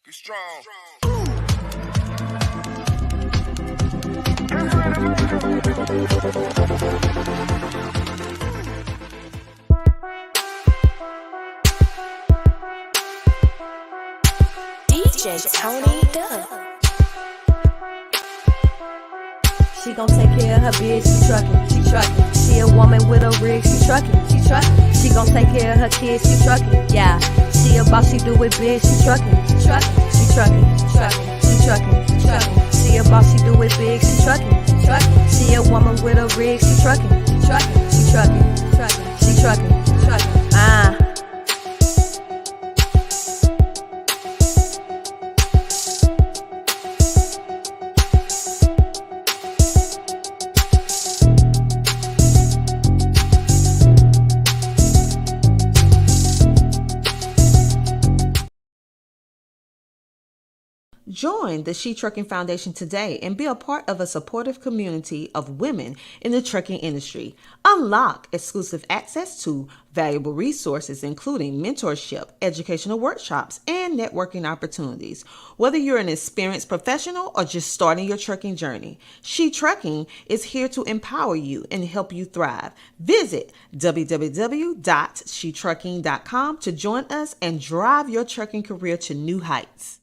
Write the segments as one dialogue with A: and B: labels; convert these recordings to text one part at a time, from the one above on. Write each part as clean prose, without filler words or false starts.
A: Be strong.
B: DJ Tony Duck.
C: She gon' take care of her bitch, she truckin'. She a woman with a rig, she truckin'. She gon' take care of her kids, she truckin'. Yeah, she a boss, she do it big, she truckin'. She truckin'. She a boss, she do it big, she truckin'. She a woman with a rig, she truckin'. She truckin'.
D: Join the She Trucking Foundation today and be a part of a supportive community of women in the trucking industry. Unlock exclusive access to valuable resources, including mentorship, educational workshops, and networking opportunities. Whether you're an experienced professional or just starting your trucking journey, She Trucking is here to empower you and help you thrive. Visit www.shetrucking.com to join us and drive your trucking career to new heights.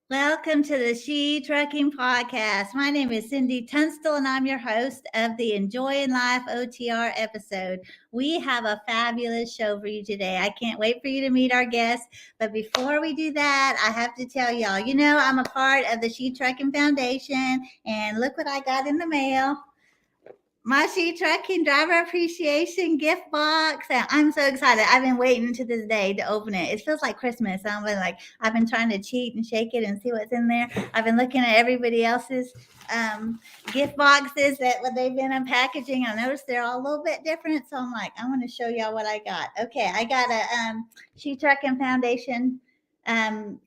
E: Welcome to the She Trucking Podcast. My name is Cindy Tunstall, and I'm your host of the Enjoying Life OTR episode. We have a fabulous show for you today. I can't wait for you to meet our guests. But before we do that, I have to tell y'all, I'm a part of the She Trucking Foundation, and look what I got in the mail. My She Trucking Driver Appreciation gift box. And I'm so excited. I've been waiting to this day to open it. It feels like Christmas. I've been trying to cheat and shake it and see what's in there. I've been looking at everybody else's gift boxes that what they've been unpackaging. I noticed they're all a little bit different. So I'm like, I want to show y'all what I got. Okay, I got a She Trucking Foundation. It's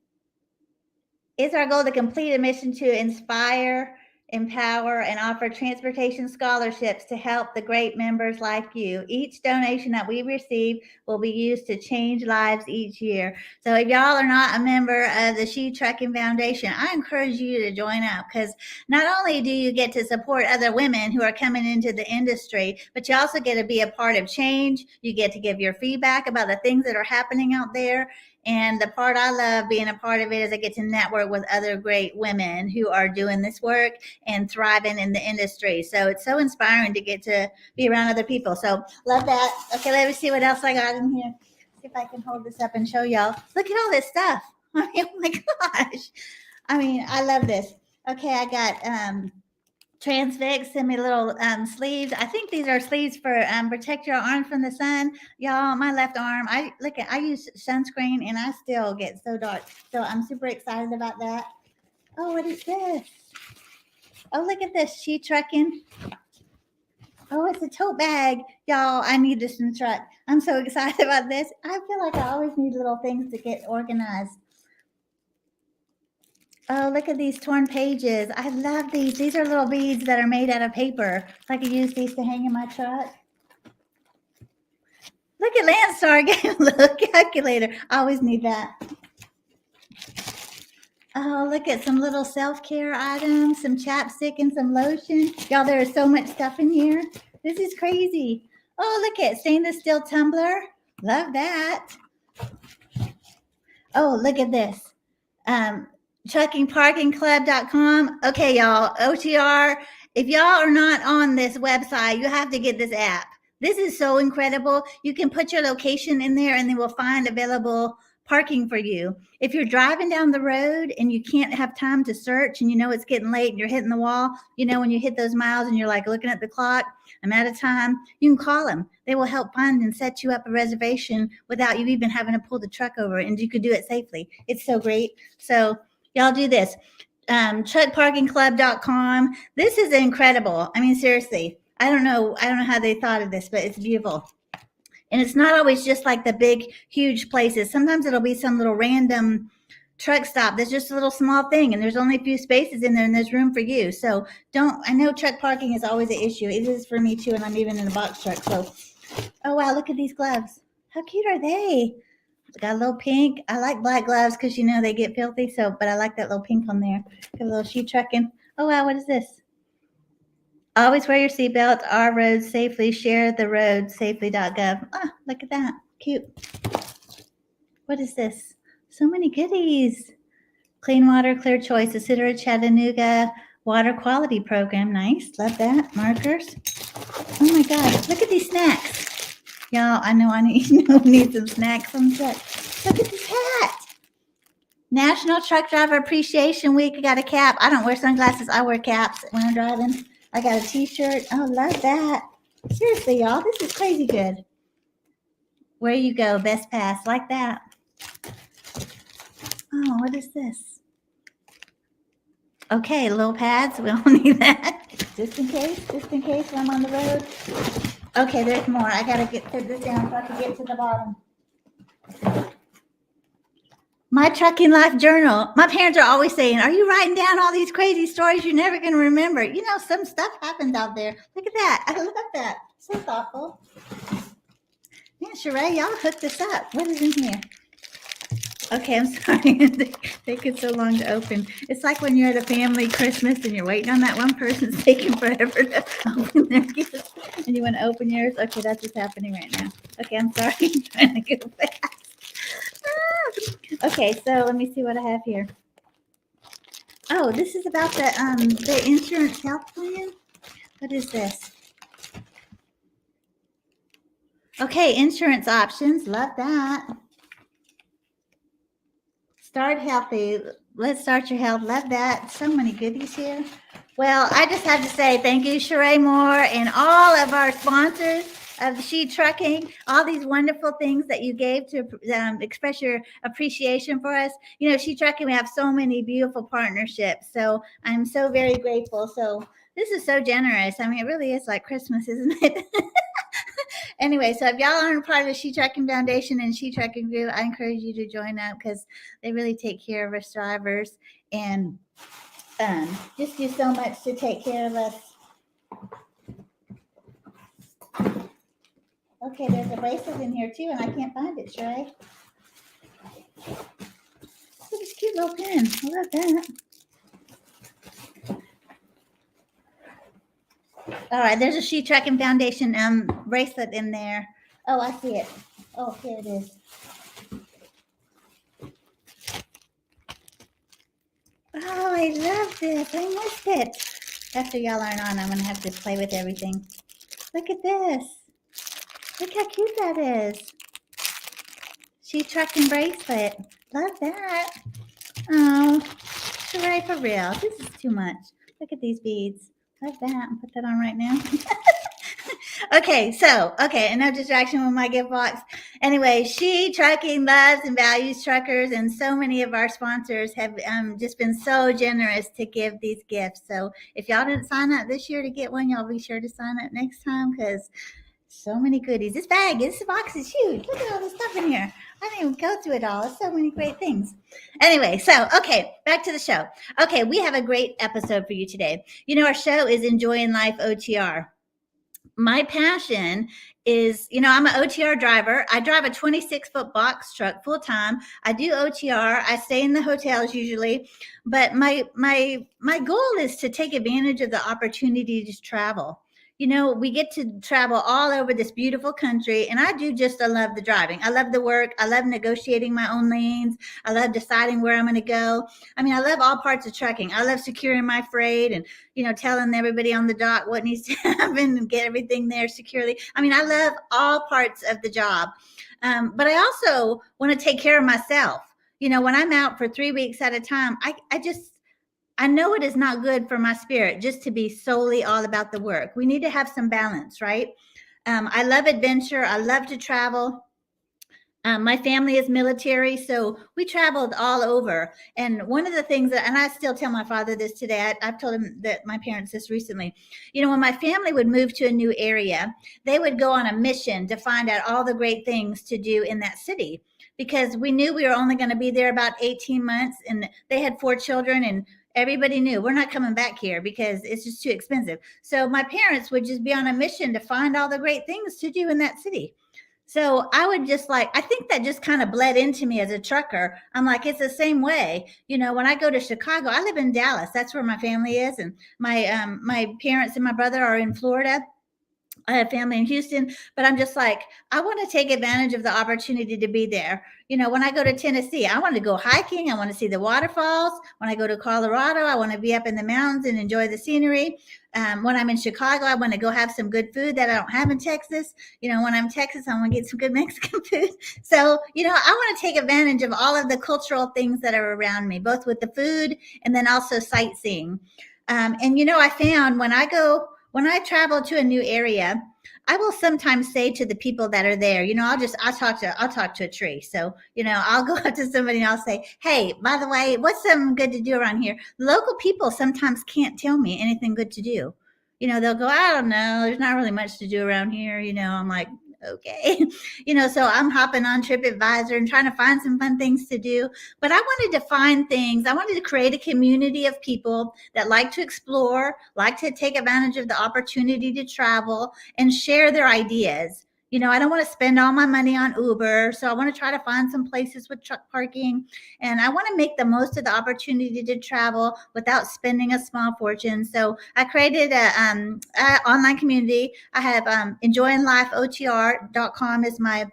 E: our goal to complete a mission to inspire, empower, and offer transportation scholarships to help the great members like you. Each donation that we receive will be used to change lives each year. So if y'all are not a member of the She Trucking Foundation, I encourage you to join up, because not only do you get to support other women who are coming into the industry, but you also get to be a part of change. You get to give your feedback about the things that are happening out there. And the part I love being a part of it is I get to network with other great women who are doing this work and thriving in the industry. So it's so inspiring to get to be around other people. So love that. Okay, let me see what else I got in here. See if I can hold this up and show y'all. Look at all this stuff. I mean, oh my gosh. I mean, I love this. Okay, I got Transfix sent me little sleeves. I think these are sleeves for protect your arm from the sun. Y'all, my left arm, I use sunscreen and I still get so dark. So I'm super excited about that. Oh, what is this? Oh, look at this. She Trucking. Oh, it's a tote bag. Y'all, I need this in the truck. I'm so excited about this. I feel like I always need little things to get organized. Oh, look at these torn pages. I love these. These are little beads that are made out of paper. So I could use these to hang in my truck. Look at Landstar getting a little calculator. I always need that. Oh, look at some little self-care items, some chapstick and some lotion. Y'all, there is so much stuff in here. This is crazy. Oh, look at stainless steel tumbler. Love that. Oh, look at this. truckingparkingclub.com. Okay, y'all, OTR, if y'all are not on this website, you have to get this app. This is so incredible. You can put your location in there and they will find available parking for you. If you're driving down the road and you can't have time to search and it's getting late and you're hitting the wall, when you hit those miles and you're like looking at the clock, I'm out of time, you can call them. They will help find and set you up a reservation without you even having to pull the truck over, and you could do it safely. It's so great. So y'all do this. Truckparkingclub.com. This is incredible. I mean, seriously, I don't know how they thought of this, but it's beautiful. And it's not always just like the big, huge places. Sometimes it'll be some little random truck stop. There's just a little small thing, and there's only a few spaces in there, and there's room for you. So I know truck parking is always an issue. It is for me too, and I'm even in a box truck. So, oh wow, look at these gloves. How cute are they? It's got a little pink. I like black gloves because they get filthy. So, but I like that little pink on there. Got a little shoe trucking. Oh wow, what is this? Always wear your seatbelt. Our roads safely. Share the road safely.gov. Ah, look at that. Cute. What is this? So many goodies. Clean water, clear choice. The City of Chattanooga Water Quality Program. Nice. Love that. Markers. Oh my God. Look at these snacks. Y'all, I know I need some snacks on set. Look at this hat. National Truck Driver Appreciation Week. I got a cap. I don't wear sunglasses. I wear caps when I'm driving. I got a t-shirt. Oh, love that. Seriously, y'all. This is crazy good. Where you go, best pass. Like that. Oh, what is this? Okay, little pads. We don't need that. Just in case when I'm on the road. Okay, there's more. I got to put this down so I can get to the bottom. My trucking life journal. My parents are always saying, are you writing down all these crazy stories you're never going to remember? Some stuff happens out there. Look at that. I love that. So thoughtful. Man, Sheree, y'all hooked this up. What is in here? Okay, I'm sorry. It's taking so long to open. It's like when you're at a family Christmas and you're waiting on that one person. It's taking forever to open their gifts. And you want to open yours? Okay, that's what's happening right now. Okay, I'm sorry. I'm trying to go fast. Okay, so let me see what I have here. Oh, this is about the insurance health plan. What is this? Okay, insurance options. Love that. Start healthy. Let's start your health. Love that. So many goodies here. Well, I just have to say thank you, Sheree Moore, and all of our sponsors of She Trucking, all these wonderful things that you gave to express your appreciation for us. She Trucking, we have so many beautiful partnerships. So I'm so very grateful. So this is so generous. I mean, it really is like Christmas, isn't it? Anyway, so if y'all aren't part of the She Trucking Foundation and She Trucking Group, I encourage you to join up because they really take care of us drivers and just do so much to take care of us. Okay, there's a bracelet in here too, and I can't find it, Sheree. Look at this cute little pen. I love that. All right, there's a She Trucking Foundation bracelet in there. Oh, I see it. Oh, here it is. Oh, I love this. I missed it. After y'all aren't on, I'm going to have to play with everything. Look at this. Look how cute that is. She Trucking bracelet. Love that. Oh, Sheree, for real. This is too much. Look at these beads. Love that. I'll put that on right now. Okay, and no distraction with my gift box. Anyway, She Trucking loves and values truckers, and so many of our sponsors have just been so generous to give these gifts. So if y'all didn't sign up this year to get one, y'all be sure to sign up next time because so many goodies. This box is huge. Look at all the stuff in here. I didn't even go through it all. It's so many great things. Anyway, okay, back to the show. Okay, we have a great episode for you today. Our show is Enjoying Life OTR. My passion is, I'm an OTR driver. I drive a 26-foot box truck full time. I do OTR. I stay in the hotels usually, but my goal is to take advantage of the opportunity to travel. We get to travel all over this beautiful country, and I love the driving. I love the work. I love negotiating my own lanes. I love deciding where I'm going to go. I mean, I love all parts of trucking. I love securing my freight and, telling everybody on the dock what needs to happen and get everything there securely. I mean, I love all parts of the job. But I also want to take care of myself. When I'm out for 3 weeks at a time, I know it is not good for my spirit just to be solely all about the work. We need to have some balance, right? I love adventure. I love to travel. My family is military, so we traveled all over. And one of the things and I still tell my father this today, I've told him that my parents this recently, when my family would move to a new area, they would go on a mission to find out all the great things to do in that city. because we knew we were only going to be there about 18 months, and they had 4 children, and everybody knew we're not coming back here because it's just too expensive. So my parents would just be on a mission to find all the great things to do in that city. So I would just like, I think that just kind of bled into me as a trucker. I'm like, it's the same way. You know, when I go to Chicago, I live in Dallas. That's where my family is. And my parents and my brother are in Florida. I have family in Houston, but I'm just like, I want to take advantage of the opportunity to be there. You know, when I go to Tennessee, I want to go hiking. I want to see the waterfalls. When I go to Colorado, I want to be up in the mountains and enjoy the scenery. When I'm in Chicago, I want to go have some good food that I don't have in Texas. You know, when I'm in Texas, I want to get some good Mexican food. So, you know, I want to take advantage of all of the cultural things that are around me, both with the food and then also sightseeing. And, you know, I found when I travel to a new area, I will sometimes say to the people that are there, you know, I'll talk to a tree. So, you know, I'll go up to somebody and I'll say, hey, by the way, what's something good to do around here? Local people sometimes can't tell me anything good to do. You know, they'll go, I don't know, there's not really much to do around here. You know, I'm like, okay. You know, so I'm hopping on TripAdvisor and trying to find some fun things to do. But I wanted to find things. I wanted to create a community of people that like to explore, like to take advantage of the opportunity to travel and share their ideas. You know, I don't want to spend all my money on Uber. So I want to try to find some places with truck parking. And I want to make the most of the opportunity to travel without spending a small fortune. So I created a online community. I have enjoyinglifeotr.com is my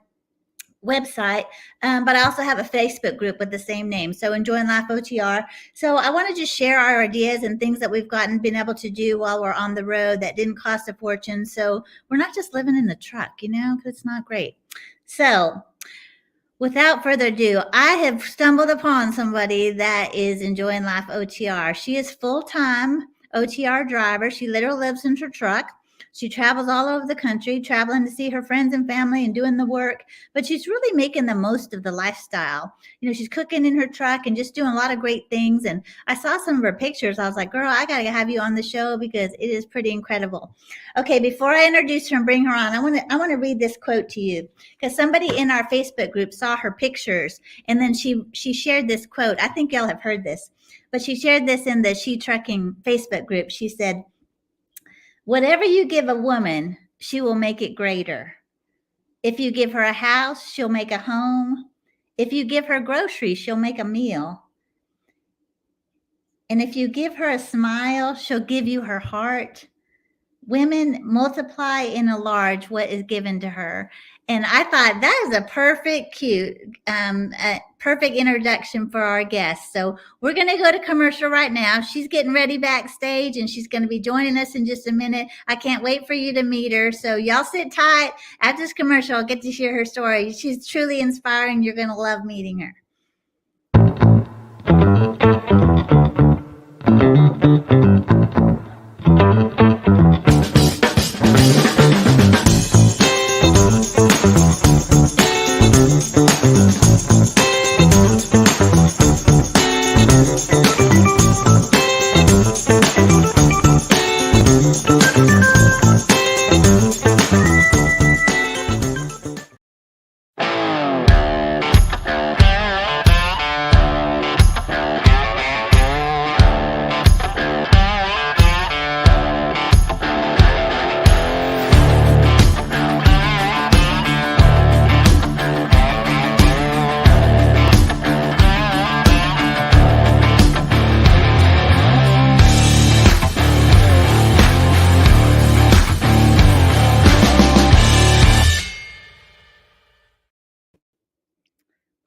E: website, but I also have a Facebook group with the same name. So Enjoying Life OTR. So I want to just share our ideas and things that we've been able to do while we're on the road that didn't cost a fortune. So we're not just living in the truck, you know, because it's not great. So without further ado, I have stumbled upon somebody that is enjoying life OTR. She is full-time OTR driver. She literally lives in her truck. She travels all over the country, traveling to see her friends and family and doing the work, but she's really making the most of the lifestyle. You know, she's cooking in her truck and just doing a lot of great things. And I saw some of her pictures. I was like, girl, I got to have you on the show because it is pretty incredible. Okay, before I introduce her and bring her on, I want to read this quote to you because somebody in our Facebook group saw her pictures and then she shared this quote. I think y'all have heard this, but she shared this in the She Trucking Facebook group. She said, whatever you give a woman, she will make it greater. If you give her a house, she'll make a home. If you give her groceries, she'll make a meal. And if you give her a smile, she'll give you her heart. Women multiply and enlarge what is given to her. And I thought that is a perfect introduction for our guest. So we're going to go to commercial right now. She's getting ready backstage and she's going to be joining us in just a minute. I can't wait for you to meet her. So y'all sit tight. After this commercial, I'll get to share her story. She's truly inspiring. You're going to love meeting her.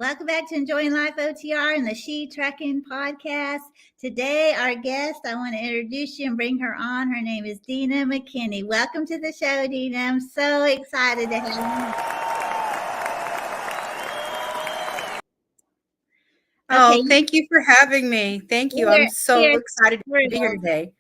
E: Welcome back to Enjoying Life OTR and the She Trucking podcast. Today, our guest, I want to introduce you and bring her on. Her name is Dina McKinney. Welcome to the show, Dina. I'm so excited to have you.
A: Oh, thank you for having me. Thank you. I'm so excited to be here today.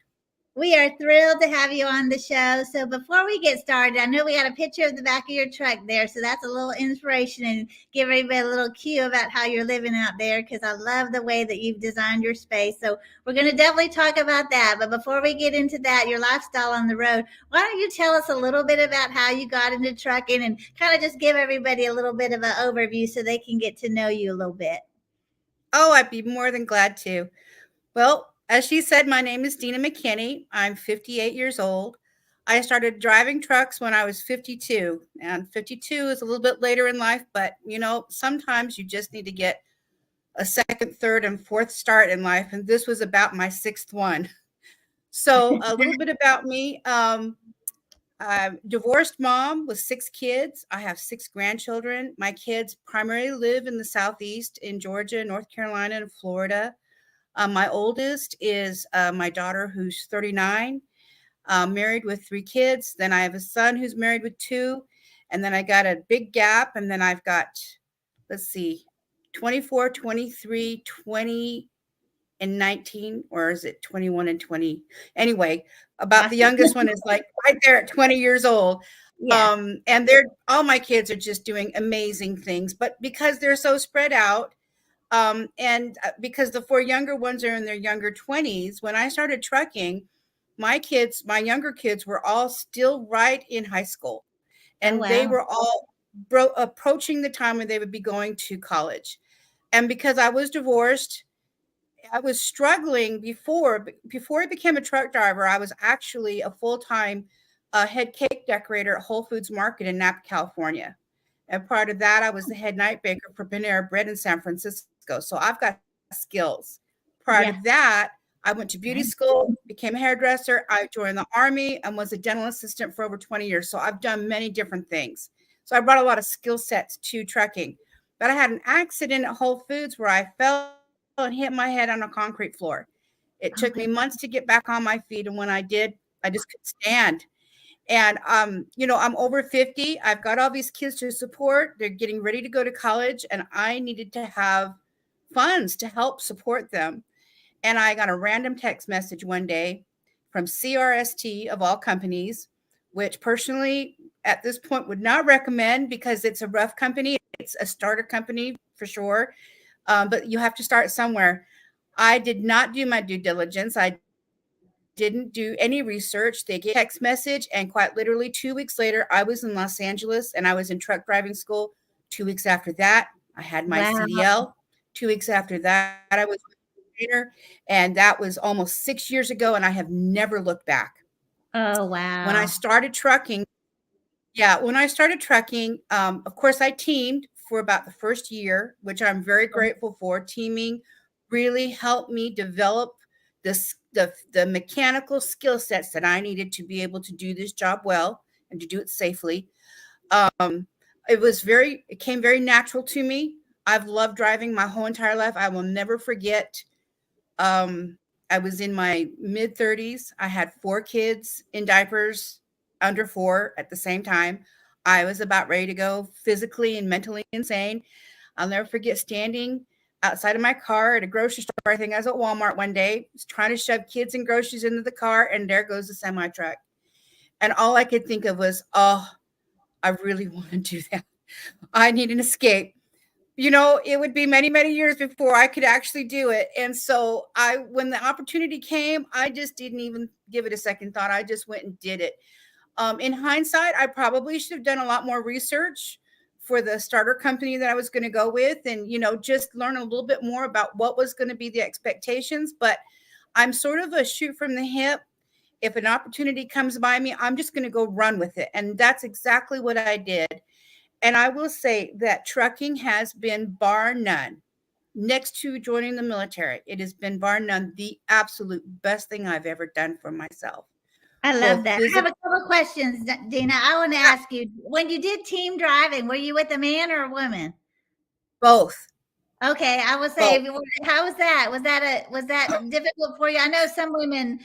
E: We are thrilled to have you on the show. So before we get started, I know we got a picture of the back of your truck there, so that's a little inspiration and give everybody a little cue about how you're living out there because I love the way that you've designed your space. So we're going to definitely talk about that. But before we get into that, your lifestyle on the road, why don't you tell us a little bit about how you got into trucking and kind of just give everybody a little bit of an overview so they can get to know you a little bit.
A: Oh, I'd be more than glad to. Well, as she said, my name is Dina McKinney. I'm 58 years old. I started driving trucks when I was 52, and 52 is a little bit later in life, but sometimes you just need to get a second, third, and fourth start in life, and this was about my sixth one. So a little bit about me. I'm a divorced mom with 6 kids. I have 6 grandchildren. My kids primarily live in the Southeast in Georgia, North Carolina, and Florida. My oldest is my daughter, who's 39, married with 3 kids. Then I have a son who's married with 2. And then I got a big gap. And then I've got, 24, 23, 20, and 19, or is it 21 and 20? Anyway, about the youngest one is like right there at 20 years old.
E: Yeah.
A: And all my kids are just doing amazing things. But because they're so spread out, and because the 4 younger ones are in their younger 20s, when I started trucking, my younger kids were all still right in high school. And they were all approaching the time when they would be going to college. And because I was divorced, I was struggling before I became a truck driver. I was actually a full-time head cake decorator at Whole Foods Market in Napa, California. And prior to that, I was the head night baker for Panera Bread in San Francisco. So I've got skills. Prior to that, I went to beauty school, became a hairdresser. I joined the Army and was a dental assistant for over 20 years. So I've done many different things. So I brought a lot of skill sets to trucking. But I had an accident at Whole Foods where I fell and hit my head on a concrete floor. It took me months to get back on my feet. And when I did, I just couldn't stand. And, I'm over 50. I've got all these kids to support. They're getting ready to go to college, and I needed to have funds to help support them. And I got a random text message one day from CRST, of all companies, which personally at this point would not recommend because it's a rough company. It's a starter company for sure. But you have to start somewhere. I did not do my due diligence. I didn't do any research. They gave a text message, and quite literally 2 weeks later, I was in Los Angeles and I was in truck driving school. 2 weeks after that, I had my CDL. 2 weeks after that, I was a trainer, and that was almost 6 years ago, and I have never looked back.
E: Oh, wow.
A: When I started trucking, of course, I teamed for about the first year, which I'm very grateful for. Teaming really helped me develop the mechanical skill sets that I needed to be able to do this job well and to do it safely. It came very natural to me. I've loved driving my whole entire life. I will never forget. I was in my mid 30s. I had 4 kids in diapers under 4 at the same time. I was about ready to go physically and mentally insane. I'll never forget standing outside of my car at a grocery store. I think I was at Walmart one day, was trying to shove kids and groceries into the car, and there goes the semi truck. And all I could think of was, oh, I really want to do that. I need an escape. It would be many, many years before I could actually do it. And so when the opportunity came, I just didn't even give it a second thought. I just went and did it. In hindsight, I probably should have done a lot more research for the starter company that I was going to go with and, just learn a little bit more about what was going to be the expectations. But I'm sort of a shoot from the hip. If an opportunity comes by me, I'm just going to go run with it. And that's exactly what I did. And I will say that trucking has been bar none, next to joining the military, it has been bar none the absolute best thing I've ever done for myself.
E: I love that. I have a couple of questions, Dina. I want to ask you, when you did team driving, were you with a man or a woman?
A: Both.
E: Okay, I would say, how was that? Was that difficult for you? I know some women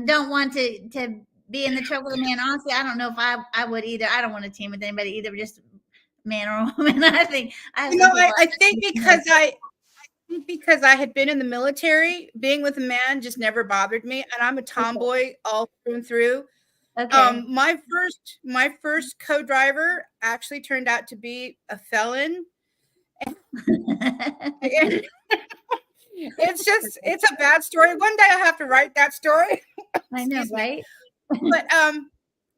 E: don't want to be in the truck with a man. Honestly, I don't know if I would either. I don't want to team with anybody either, just man or a woman. I think
A: I think because Because I had been in the military, being with a man just never bothered me, and I'm a tomboy all through and through.
E: Okay.
A: My first co-driver actually turned out to be a felon. And it's a bad story. One day I'll have to write that story.
E: I know,
A: Excuse me.
E: right?
A: But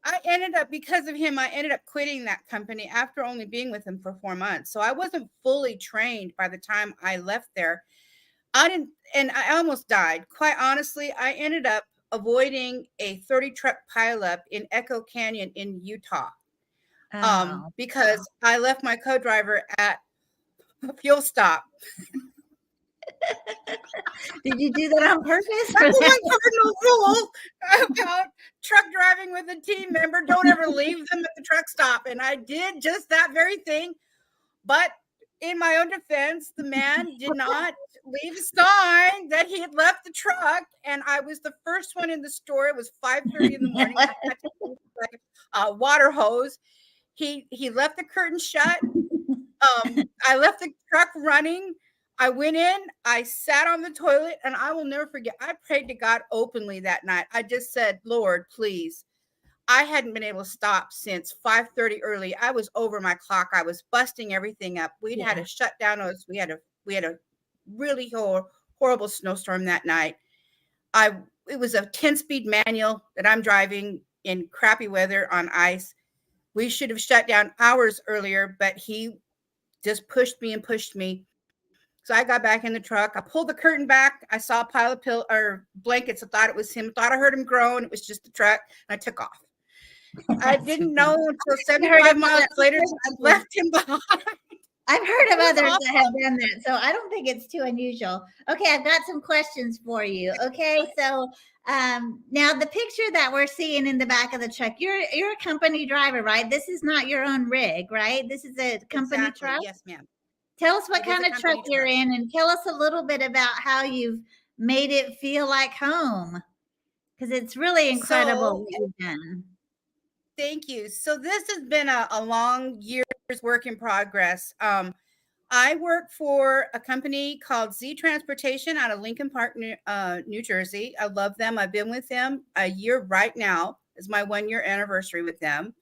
A: I ended up, because of him, I ended up quitting that company after only being with him for 4 months. So I wasn't fully trained by the time I left there. And I almost died. Quite honestly, I ended up avoiding a 30 truck pileup in Echo Canyon in Utah.
E: Oh.
A: Because I left my co-driver at a fuel stop.
E: Did you do that on purpose?
A: That's my cardinal rule about truck driving with a team member. Don't ever leave them at the truck stop. And I did just that very thing. But in my own defense, the man did not leave a sign that he had left the truck. And I was the first one in the store. It was 5:30 in the morning. I had to use like a water hose. He left the curtain shut. I left the truck running. I went in, I sat on the toilet, and I will never forget. I prayed to God openly that night. I just said, Lord, please. I hadn't been able to stop since 5:30 early. I was over my clock. I was busting everything up. We'd had a shutdown. We had a really horrible snowstorm that night. It was a 10-speed manual that I'm driving in crappy weather on ice. We should have shut down hours earlier, but he just pushed me and pushed me. So I got back in the truck. I pulled the curtain back. I saw a pile of blankets. I thought it was him. Thought I heard him groan. It was just the truck. And I took off. I didn't know until 75 miles later I left him behind.
E: I've heard of others that have done that, so I don't think it's too unusual. Okay, I've got some questions for you. Okay, so now the picture that we're seeing in the back of the truck, you're a company driver, right? This is not your own rig, right? This is a company truck?
A: Yes, ma'am.
E: Tell us what kind of truck you're in, and tell us a little bit about how you've made it feel like home, because it's really incredible what you've done.
A: Thank you. So this has been a long year's work in progress. I work for a company called Z Transportation out of Lincoln Park, New Jersey. I love them. I've been with them a year right now. It's my 1-year anniversary with them.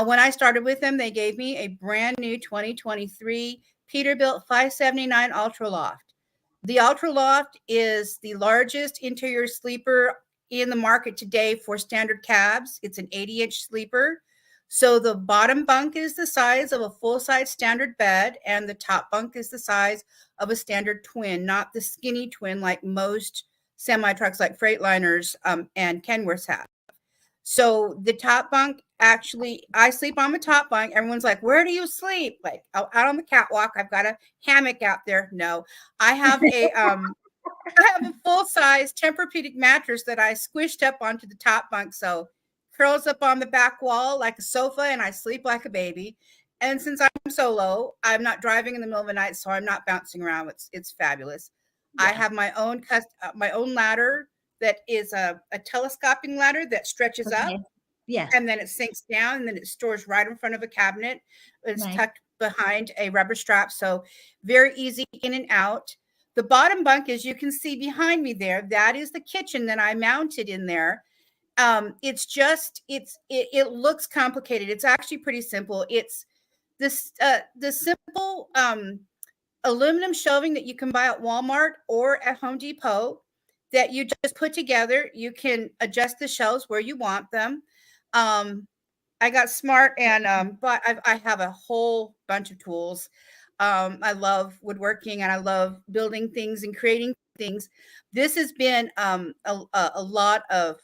A: When I started with them, they gave me a brand new 2023 Peterbilt 579 Ultra Loft. The Ultra Loft is the largest interior sleeper in the market today for standard cabs. It's an 80-inch sleeper. So the bottom bunk is the size of a full-size standard bed, and the top bunk is the size of a standard twin, not the skinny twin like most semi-trucks like Freightliners and Kenworths have. So the top bunk, actually, I sleep on the top bunk. Everyone's like, where do you sleep? Like out on the catwalk. I've got a hammock out there. No, I have a full-size Tempur-Pedic mattress that I squished up onto the top bunk. So curls up on the back wall like a sofa, and I sleep like a baby. And since I'm solo, I'm not driving in the middle of the night, so I'm not bouncing around. It's fabulous. Yeah. I have my own ladder that is a telescoping ladder that stretches up.
E: Yeah.
A: And then it sinks down, and then it stores right in front of a cabinet. It's tucked behind a rubber strap. So very easy in and out. The bottom bunk, as you can see behind me there, that is the kitchen that I mounted in there. It looks complicated. It's actually pretty simple. It's this the simple aluminum shelving that you can buy at Walmart or at Home Depot that you just put together. You can adjust the shelves where you want them. I got smart and but I have a whole bunch of tools. I love woodworking, and I love building things and creating things. This has been a lot of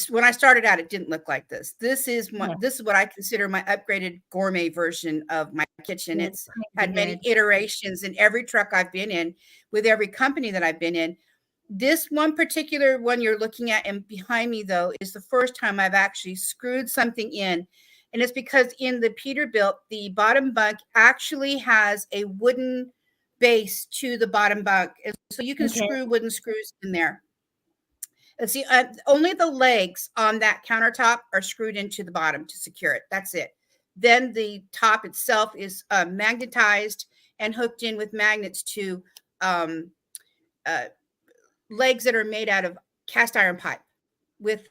A: when I started out, it didn't look like this. This is what I consider my upgraded gourmet version of my kitchen. It's had many iterations in every truck I've been in, with every company that I've been in. This one particular one you're looking at and behind me, though, is the first time I've actually screwed something in. And it's because in the Peterbilt, the bottom bunk actually has a wooden base to the bottom bunk. And so you can screw wooden screws in there. And see, only the legs on that countertop are screwed into the bottom to secure it. That's it. Then the top itself is magnetized, and hooked in with magnets to um, legs that are made out of cast iron pipe with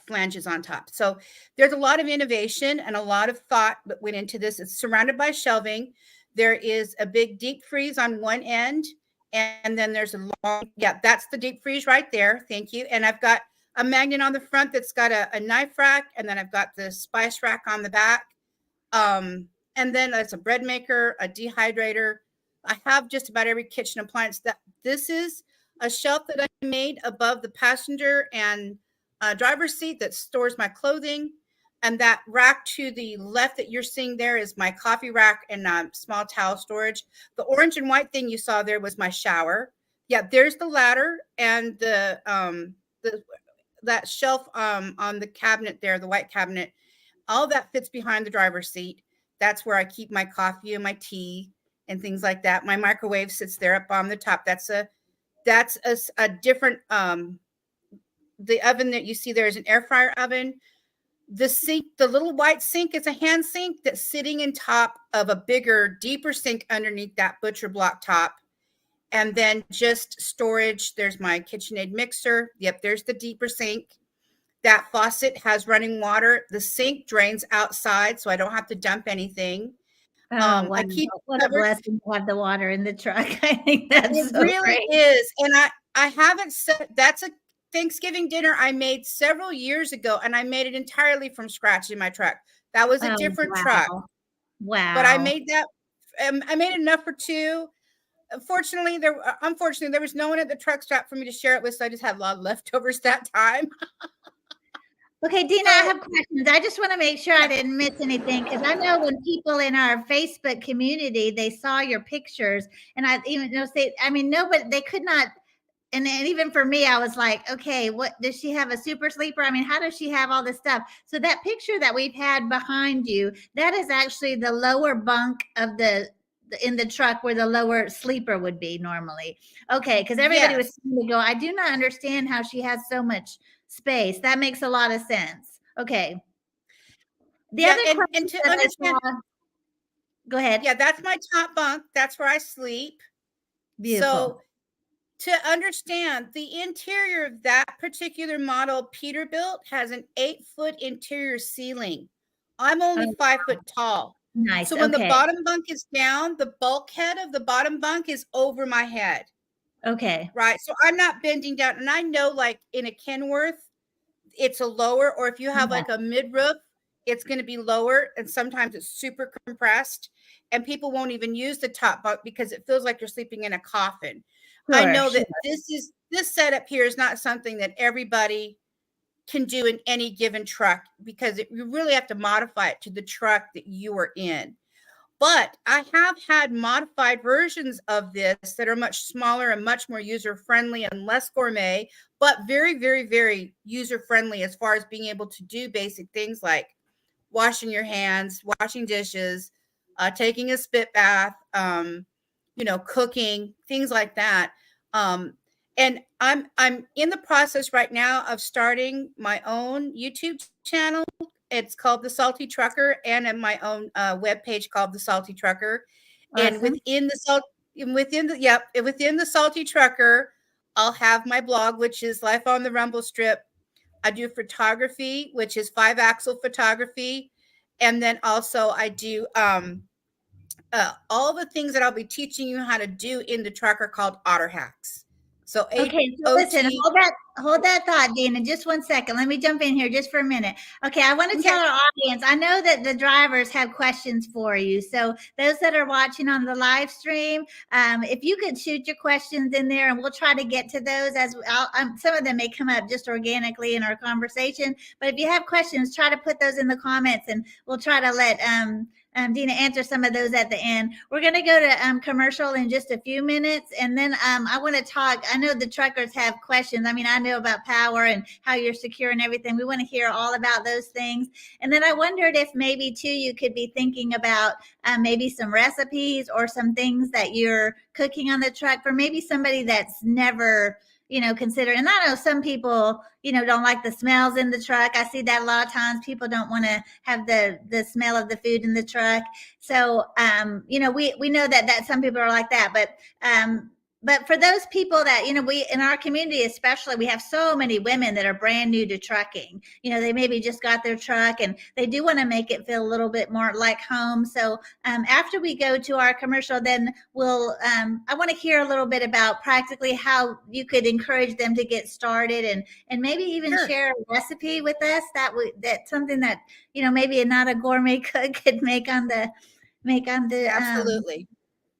A: flanges on top. So there's a lot of innovation and a lot of thought that went into this. It's surrounded by shelving. There is a big deep freeze on one end, and then there's a long, yeah, that's the deep freeze right there. Thank you. And I've got a magnet on the front that's got a knife rack, and then I've got the spice rack on the back. And then it's a bread maker, a dehydrator. I have just about every kitchen appliance. That this is a shelf that I made above the passenger and driver's seat that stores my clothing. And that rack to the left that you're seeing there is my coffee rack and small towel storage. The orange and white thing you saw there was my shower. Yeah, there's the ladder and that shelf on the cabinet there, the white cabinet. All that fits behind the driver's seat. That's where I keep my coffee and my tea and things like that. My microwave sits there up on the top. That's a different the oven that you see there is an air fryer oven. The sink, the little white sink, is a hand sink that's sitting in top of a bigger, deeper sink underneath that butcher block top. And then just storage. There's my KitchenAid mixer. Yep, there's the deeper sink. That faucet has running water. The sink drains outside, so I don't have to dump anything.
E: Oh, wow.
A: I keep
E: What a blessing to have the water in the truck. I think that's
A: it
E: so
A: really
E: great.
A: is. And I haven't said that's a Thanksgiving dinner I made several years ago, and I made it entirely from scratch in my truck. That was a
E: Oh,
A: different
E: wow.
A: truck,
E: Wow.
A: but I made that. I made enough for two. Unfortunately, there was no one at the truck stop for me to share it with, so I just had a lot of leftovers that time.
E: Okay, Dina, I have questions. I just want to make sure I didn't miss anything, because I know when people in our Facebook community, they saw your pictures, and I even know say, I mean, nobody, they could not, and even for me, I was like, okay, what does she have, a super sleeper? I mean, how does she have all this stuff? So that picture that we've had behind you, that is actually the lower bunk of in the truck where the lower sleeper would be normally. Okay, because everybody was saying to go, I do not understand how she has so much space. That makes a lot of sense. Okay. The other
A: and
E: question
A: to
E: that
A: understand,
E: I saw, go ahead.
A: yeah, that's my top bunk. That's where I sleep.
E: Beautiful.
A: So to understand, the interior of that particular model Peterbilt has an 8-foot interior ceiling. I'm only 5 foot tall.
E: Nice.
A: So when the
E: Okay.
A: bottom bunk is down, the bulkhead of the bottom bunk is over my head.
E: Okay.
A: Right. So I'm not bending down. And I know, like in a Kenworth, it's a lower, or if you have like a mid roof, it's going to be lower. And sometimes it's super compressed, and people won't even use the top bunk because it feels like you're sleeping in a coffin. I know that this setup here is not something that everybody can do in any given truck, because you really have to modify it to the truck that you are in. But I have had modified versions of this that are much smaller and much more user-friendly and less gourmet, but very, very, very user-friendly as far as being able to do basic things like washing your hands, washing dishes, taking a spit bath, cooking, things like that. And I'm in the process right now of starting my own YouTube channel. It's called The Salty Trucker, and in my own webpage called The Salty Trucker.
E: Awesome.
A: And within the Salty Trucker, I'll have my blog, which is Life on the Rumble Strip. I do photography, which is 5-axle photography. And then also I do all the things that I'll be teaching you how to do in the truck are called Otter Hacks. So
E: okay, so listen, hold that thought, Dina. Just one second. Let me jump in here just for a minute. Okay, I want to tell our audience, I know that the drivers have questions for you. So those that are watching on the live stream, if you could shoot your questions in there, and we'll try to get to those as some of them may come up just organically in our conversation. But if you have questions, try to put those in the comments, and we'll try to let Dina answer some of those at the end. We're going to go to commercial in just a few minutes. And then I want to talk. I know the truckers have questions. I mean, I know about power and how you're secure and everything. We want to hear all about those things. And then I wondered if maybe too, you could be thinking about maybe some recipes or some things that you're cooking on the truck for maybe somebody that's never, consider. And I know some people, don't like the smells in the truck. I see that a lot of times. People don't want to have the smell of the food in the truck. So, we know that some people are like that, but for those people that, we in our community, especially, we have so many women that are brand new to trucking. They maybe just got their truck and they do want to make it feel a little bit more like home. So after we go to our commercial, then I want to hear a little bit about practically how you could encourage them to get started, and maybe even
A: Sure.
E: share a recipe with us that's something that, maybe not a gourmet cook could make on the
A: Absolutely.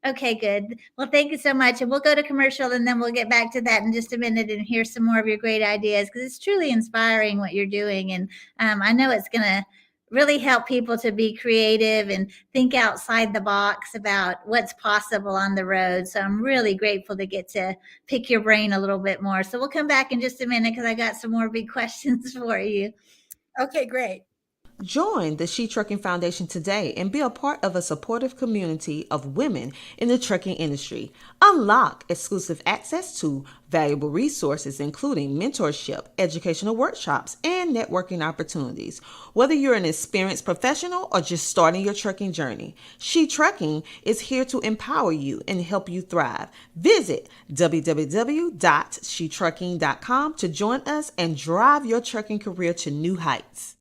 E: Okay, good. Well, thank you so much. And we'll go to commercial and then we'll get back to that in just a minute and hear some more of your great ideas, because it's truly inspiring what you're doing. And I know it's going to really help people to be creative and think outside the box about what's possible on the road. So I'm really grateful to get to pick your brain a little bit more. So we'll come back in just a minute because I got some more big questions for you.
A: Okay, great.
D: Join the She Trucking Foundation today and be a part of a supportive community of women in the trucking industry. Unlock exclusive access to valuable resources, including mentorship, educational workshops, and networking opportunities. Whether you're an experienced professional or just starting your trucking journey, She Trucking is here to empower you and help you thrive. Visit www.shetrucking.com to join us and drive your trucking career to new heights.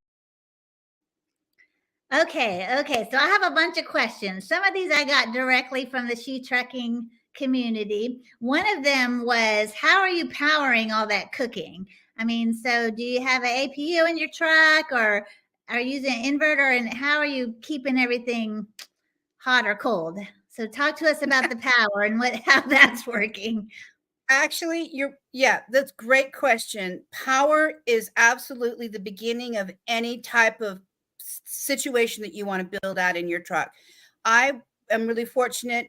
E: Okay. So I have a bunch of questions. Some of these I got directly from the She Trucking community. One of them was, how are you powering all that cooking? I mean, so do you have an APU in your truck, or are you using an inverter, and how are you keeping everything hot or cold? So talk to us about the power and how that's working.
A: Actually, that's a great question. Power is absolutely the beginning of any type of situation that you want to build out in your truck. I am really fortunate.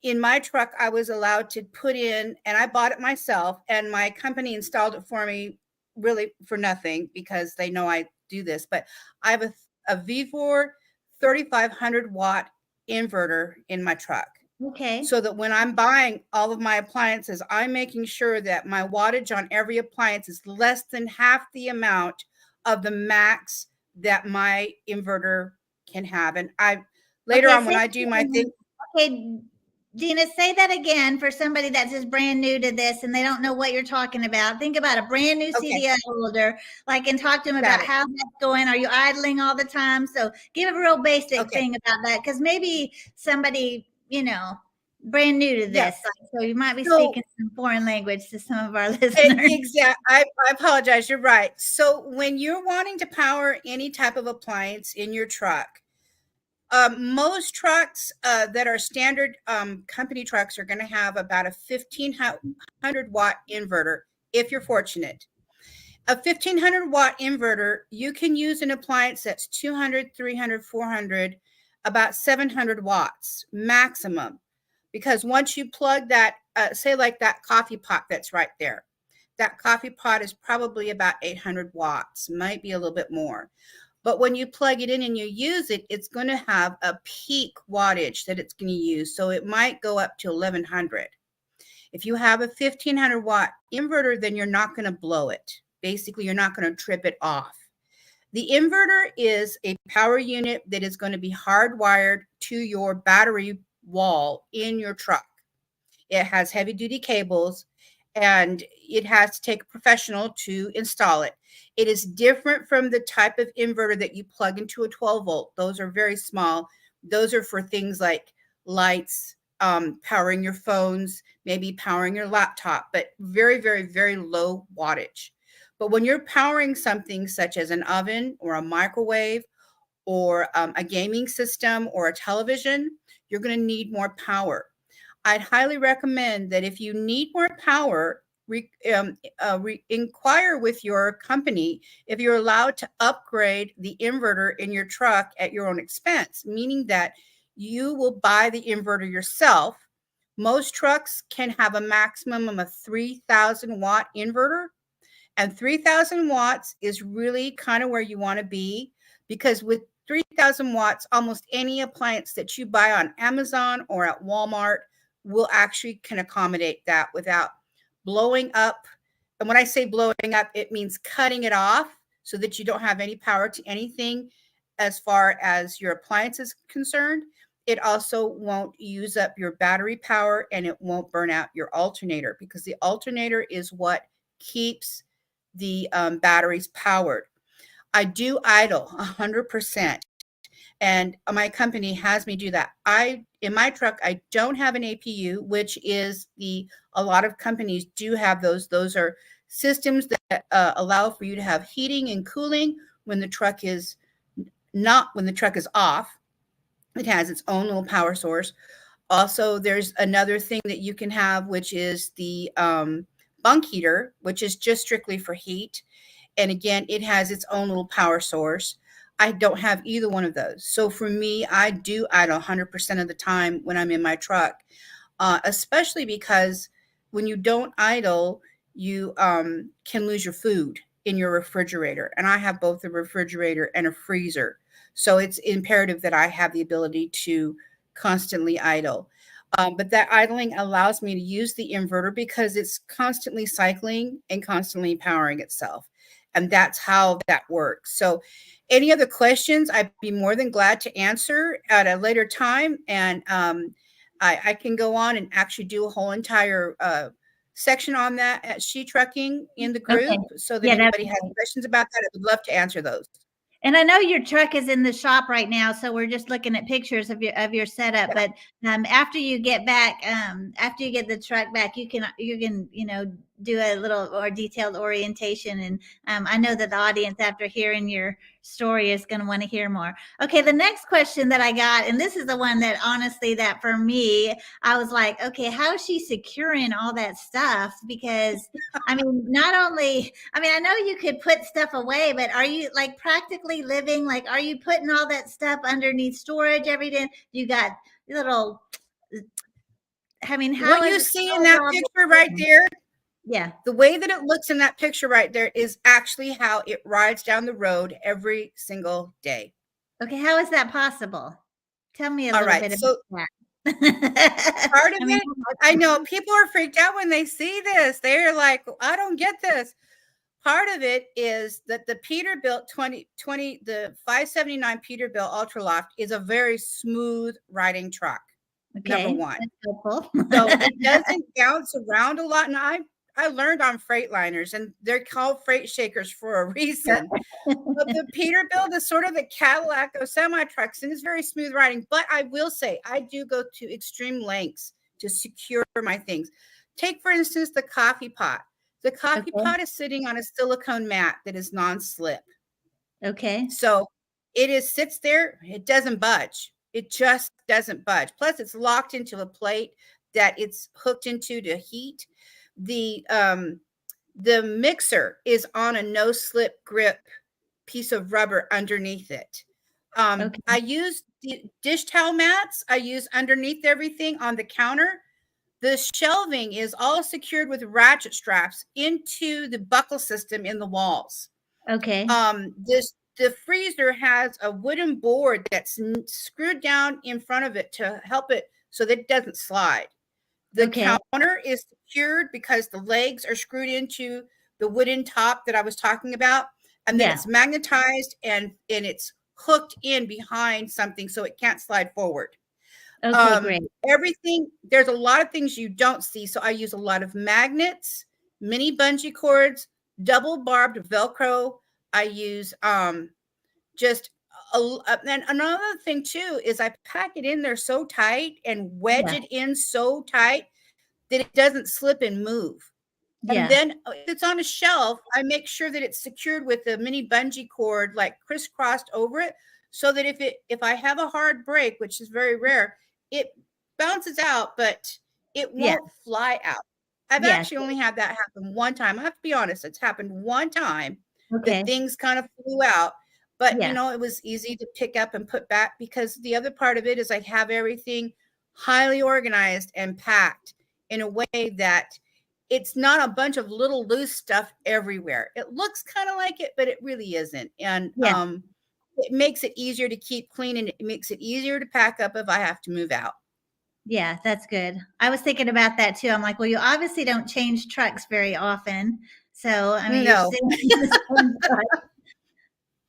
A: In my truck, I was allowed to put in, and I bought it myself, and my company installed it for me really for nothing because they know I do this. But I have a V4 3500 watt inverter in my truck.
E: Okay.
A: So that when I'm buying all of my appliances, I'm making sure that my wattage on every appliance is less than half the amount of the max that my inverter can have. And later on when I do my thing.
E: Okay, Dina, say that again for somebody that's just brand new to this and they don't know what you're talking about. Think about a brand new CDI holder, and talk to them about how that's going. Are you idling all the time? So give a real basic thing about that, because maybe somebody, brand new to this. So you might be speaking some foreign language to some of our listeners.
A: Exactly. I apologize. You're right. So when you're wanting to power any type of appliance in your truck, most trucks that are standard company trucks are going to have about a 1500 watt inverter if you're fortunate. A 1500 watt inverter, you can use an appliance that's 200, 300, 400, about 700 watts maximum. Because once you plug that, say like that coffee pot that's right there, that coffee pot is probably about 800 watts, might be a little bit more. But when you plug it in and you use it, it's going to have a peak wattage that it's going to use. So it might go up to 1100. If you have a 1500 watt inverter, then you're not going to blow it. Basically, you're not going to trip it off. The inverter is a power unit that is going to be hardwired to your battery wall in your truck. It has heavy duty cables, and it has to take a professional to install it. It is different from the type of inverter that you plug into a 12 volt. Those are very small. Those are for things like lights, powering your phones, maybe powering your laptop, but very, very, very low wattage. But when you're powering something such as an oven or a microwave or a gaming system or a television, you're going to need more power. I'd highly recommend that if you need more power, inquire with your company if you're allowed to upgrade the inverter in your truck at your own expense, meaning that you will buy the inverter yourself. Most trucks can have a maximum of a 3000 watt inverter, and 3000 watts is really kind of where you want to be, because with 3000 watts, almost any appliance that you buy on Amazon or at Walmart will actually can accommodate that without blowing up and when I say blowing up, it means cutting it off so that you don't have any power to anything as far as your appliance is concerned. It also won't use up your battery power, and it won't burn out your alternator, because the alternator is what keeps the batteries powered. I do idle 100%, and my company has me do that. In my truck, I don't have an APU, which is a lot of companies do have those. Those are systems that allow for you to have heating and cooling when the truck is off. It has its own little power source. Also, there's another thing that you can have, which is the bunk heater, which is just strictly for heat. And again, it has its own little power source. I don't have either one of those. So for me, I do idle 100% of the time when I'm in my truck, especially because when you don't idle, you can lose your food in your refrigerator. And I have both a refrigerator and a freezer. So it's imperative that I have the ability to constantly idle. But that idling allows me to use the inverter because it's constantly cycling and constantly powering itself. And that's how that works. So any other questions, I'd be more than glad to answer at a later time. And I can go on and actually do a whole entire section on that at She Trucking in the group.
E: Okay.
A: So that
E: Yeah,
A: anybody has questions about that, I would love to answer those.
E: And I know your truck is in the shop right now, so we're just looking at pictures of your setup.
A: Yeah.
E: But after you get back, after you get the truck back, you can do a little more detailed orientation. And I know that the audience, after hearing your story, is going to want to hear more. Okay, the next question that I got, and this is the one that honestly, that for me, I was like, okay, how is she securing all that stuff? Because I mean, I know you could put stuff away, but are you like practically living? Like, are you putting all that stuff underneath storage every day? You got little, I mean, how
A: what
E: is
A: you
E: it
A: see
E: so
A: in that
E: well
A: picture right there,
E: Yeah.
A: the way that it looks in that picture right there is actually how it rides down the road every single day.
E: Okay, how is that possible? Tell me a
A: All
E: little
A: right.
E: bit
A: So
E: about that.
A: part of
E: I mean,
A: it, I know people are freaked out when they see this. They're like, I don't get this. Part of it is that the Peterbilt 2020, the 579 Peterbilt Ultraloft is a very smooth riding truck. Number
E: okay,
A: one.
E: that's helpful.
A: So it doesn't bounce around a lot. And I learned on Freightliners, and they're called freight shakers for a reason. But the Peterbilt is sort of the Cadillac of semi trucks, and it's very smooth riding. But I will say, I do go to extreme lengths to secure my things. Take, for instance, the coffee pot. The coffee pot is sitting on a silicone mat that is non-slip.
E: Okay.
A: So sits there, it doesn't budge. It just doesn't budge. Plus, it's locked into a plate that it's hooked into to heat. The mixer is on a no slip grip piece of rubber underneath it.
E: Okay.
A: I use dish towel mats. I use underneath everything on the counter. The shelving is all secured with ratchet straps into the buckle system in the walls.
E: Okay.
A: The freezer has a wooden board that's screwed down in front of it to help it so that it doesn't slide. The counter is secured because the legs are screwed into the wooden top that I was talking about, and then it's magnetized and it's hooked in behind something so it can't slide forward.
E: Okay, great.
A: Everything, there's a lot of things you don't see. So I use a lot of magnets, mini bungee cords, double barbed Velcro. I use and another thing too is I pack it in there so tight and wedge it in so tight that it doesn't slip and move. And then if it's on a shelf, I make sure that it's secured with a mini bungee cord, like crisscrossed over it, so that if I have a hard break, which is very rare, it bounces out, but it won't fly out. I've actually only had that happen one time. I have to be honest, it's happened one time that things kind of flew out, but it was easy to pick up and put back, because the other part of it is I have everything highly organized and packed in a way that it's not a bunch of little loose stuff everywhere. It looks kind of like it, but it really isn't. And it makes it easier to keep clean, and it makes it easier to pack up if I have to move out.
E: Yeah, that's good. I was thinking about that too. I'm like, well, you obviously don't change trucks very often. So, I mean, you're
A: No.
E: still in the same truck.